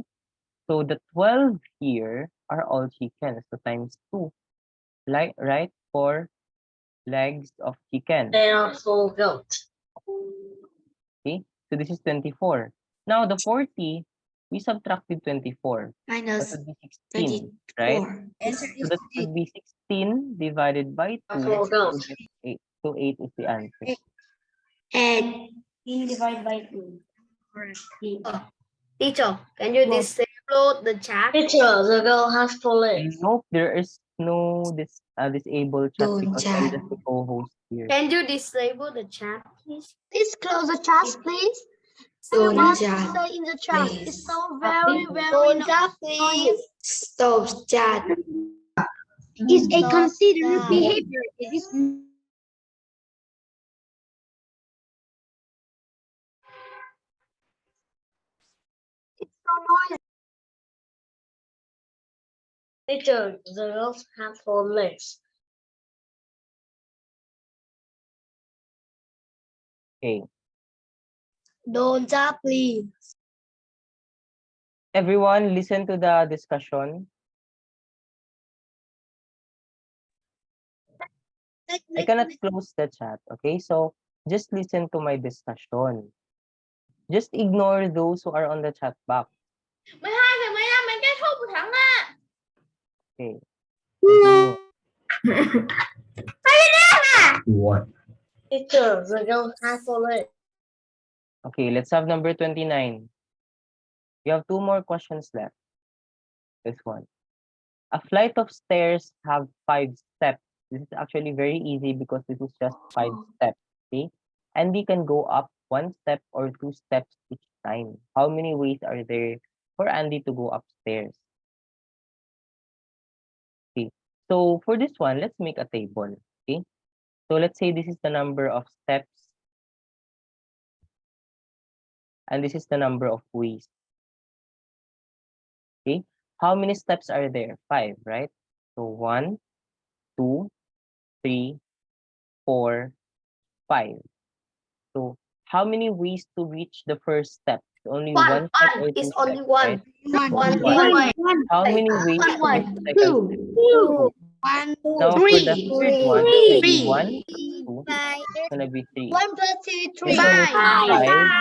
Speaker 1: So the 12 here are all chickens. So times 2. Like, right? 4 legs of chicken.
Speaker 5: They are full goats.
Speaker 1: Okay? So this is 24. Now the 40, we subtracted 24. That
Speaker 4: Minus
Speaker 1: would be 16, right?
Speaker 4: 24.
Speaker 3: Answer
Speaker 1: So
Speaker 3: is
Speaker 1: that would be 16 divided by 2.
Speaker 5: Full
Speaker 1: So
Speaker 5: goats.
Speaker 1: that's 8. So 8 is the answer.
Speaker 4: And
Speaker 5: 16 divided by 2.
Speaker 3: correct.
Speaker 4: teacher, can you disable the chat?
Speaker 5: Teacher, the girl has 4 legs.
Speaker 1: Nope, there is no disabled chat
Speaker 4: Don't
Speaker 1: because I'm just the co-host here.
Speaker 4: Can you disable the chat, please?
Speaker 6: Please close the chat, please.
Speaker 4: Don't
Speaker 6: What
Speaker 4: chat,
Speaker 6: you say in the chat
Speaker 4: please.
Speaker 6: is so very, very
Speaker 2: Don't
Speaker 6: annoying.
Speaker 2: please.
Speaker 4: Stop chat.
Speaker 2: Is a
Speaker 6: Stop
Speaker 2: considered
Speaker 6: that.
Speaker 2: behavior. It is
Speaker 6: It's so noisy.
Speaker 5: Teacher, the girls have 4 legs.
Speaker 1: Okay.
Speaker 2: don't please.
Speaker 1: Everyone, listen to the discussion. I cannot close the chat, okay? So just listen to my discussion. Just ignore those who are on the chat box.
Speaker 3: 12 mình kết thúc thắng ạ.
Speaker 1: Okay. Continue.
Speaker 7: What?
Speaker 5: Teacher, the girl has 4 legs.
Speaker 1: Okay, let's have number 29. We have 2 more questions left. This one. A flight of stairs have 5 steps. This is actually very easy because this is just 5 steps. Okay? And we can go up 1 step or 2 steps each time. How many ways are there for Andy to go upstairs? Okay. So for this one, let's make a table. Okay. So let's say this is the number of steps and this is the number of ways. Okay. How many steps are there? 5, right? So 1, 2, 3, 4, 5. So how many ways to reach the first step? Only one step or
Speaker 4: It's
Speaker 1: 2
Speaker 4: only
Speaker 1: steps,
Speaker 4: one.
Speaker 1: right?
Speaker 4: One.
Speaker 1: How many ways to reach the second step?
Speaker 2: Two.
Speaker 1: 2. Now for the third one, it's gonna be 1, 2,
Speaker 2: Five.
Speaker 1: it's gonna be 3.
Speaker 6: 1 plus 2,
Speaker 1: This
Speaker 6: 3.
Speaker 1: one is 5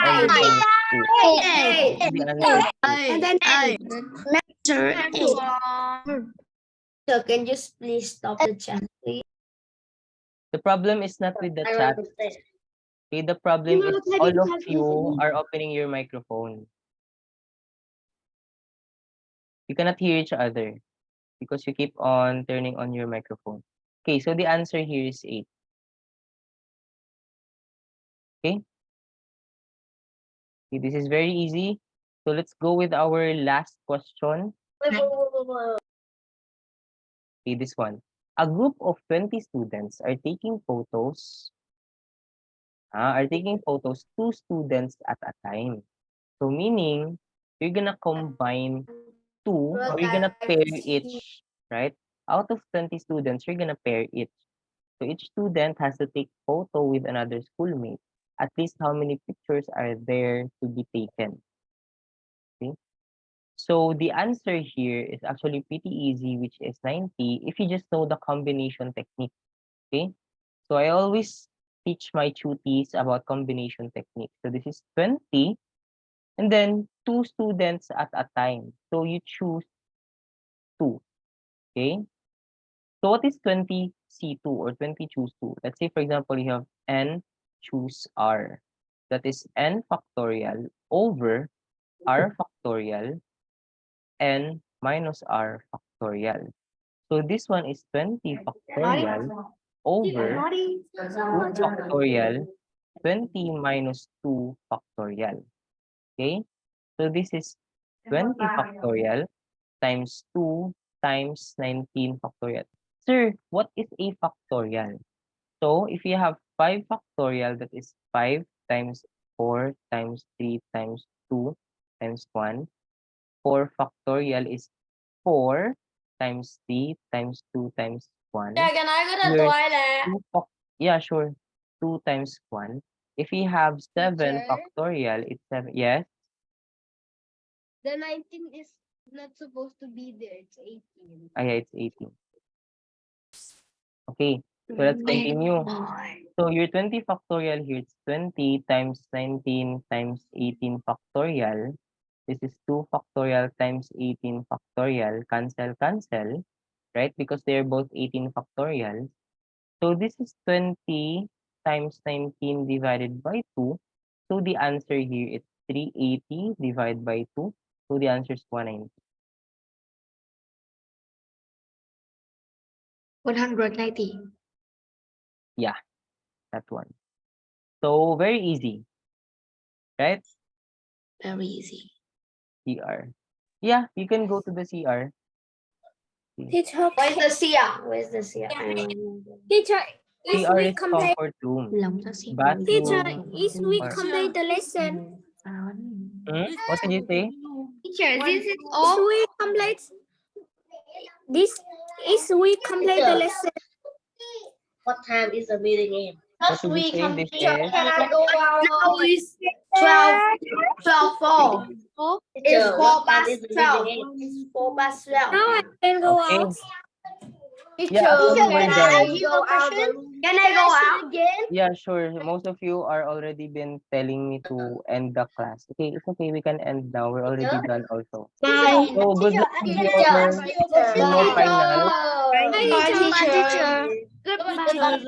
Speaker 1: and this one is 2.
Speaker 4: Eight.
Speaker 1: The answer is 8.
Speaker 2: And then answer eight.
Speaker 4: So can you please stop the chat, please?
Speaker 1: The problem is not with the
Speaker 5: I
Speaker 1: chat.
Speaker 5: wrote it.
Speaker 1: Okay, the problem is all of you are opening your microphone. You cannot hear each other because you keep on turning on your microphone. Okay, so the answer here is 8. Okay? Okay, this is very easy. So let's go with our last question. Okay, this one. A group of 20 students are taking photos. Are taking photos 2 students at a time. So meaning you're gonna combine 2 or you're gonna pair each, right? Out of 20 students, you're gonna pair each. So each student has to take photo with another schoolmate. At least how many pictures are there to be taken? Okay. So the answer here is actually pretty easy, which is 90 if you just know the combination technique. Okay. So I always teach my tutees about combination technique. So this is 20 and then 2 students at a time. So you choose 2. Okay. So what is 20 C2 or 20 choose 2? Let's say, for example, you have n choose r. That is n factorial over r factorial n minus r factorial. So this one is 20 factorial over 2 factorial 20 minus 2 factorial. Okay? So this is 20 factorial times 2 times 19 factorial. Sir, what is a factorial? So if you have 5 factorial, that is 5 times 4 times 3 times 2 times 1. 4 factorial is 4 times 3 times 2 times 1.
Speaker 5: Yeah, can I go to the
Speaker 1: Here's
Speaker 5: toilet?
Speaker 1: yeah, sure. 2 times 1. If we have 7
Speaker 3: Teacher?
Speaker 1: factorial, it's 7. Yes.
Speaker 3: The 19 is not supposed to be there. It's 18.
Speaker 1: Ah, yeah, it's 18. Okay, so let's continue. So your 20 factorial here, it's 20 times 19 times 18 factorial. This is 2 factorial times 18 factorial. Cancel, cancel, right? Because they're both 18 factorial. So this is 20 times 19 divided by 2. So the answer here is 380 divided by 2. So the answer is 190.
Speaker 4: 190.
Speaker 1: Yeah, that one. So very easy, right?
Speaker 4: Very easy.
Speaker 1: CR. Yeah, you can go to the CR.
Speaker 4: Teacher, where's the CR? Where's the CR?
Speaker 5: Teacher, if
Speaker 1: CR
Speaker 5: we
Speaker 1: is
Speaker 5: complete,
Speaker 1: comfort room.
Speaker 5: teacher,
Speaker 1: Bathroom.
Speaker 5: if we
Speaker 1: or-
Speaker 5: complete the lesson,
Speaker 1: What did you say?
Speaker 4: Teacher, this is
Speaker 5: if
Speaker 4: all.
Speaker 5: we complete this, if we complete the lesson,
Speaker 2: What time is the meeting in?
Speaker 1: What did you say? This is
Speaker 5: can I go out?
Speaker 4: Now it's 12, 4. It's
Speaker 2: Teacher,
Speaker 4: 4
Speaker 2: what time
Speaker 4: past
Speaker 2: is the
Speaker 4: 12.
Speaker 2: meeting in?
Speaker 4: It's 4 past 12.
Speaker 5: Now I can go
Speaker 1: okay.
Speaker 5: out.
Speaker 1: Yeah, actually we're
Speaker 4: can
Speaker 1: done.
Speaker 4: I go out? Can I go out again?
Speaker 1: Yeah, sure. Most of you are already been telling me to end the class. Okay, it's okay. We can end now. We're already done also.
Speaker 4: Bye.
Speaker 1: So good luck with your final.
Speaker 5: Bye, teacher.
Speaker 4: Goodbye, teacher.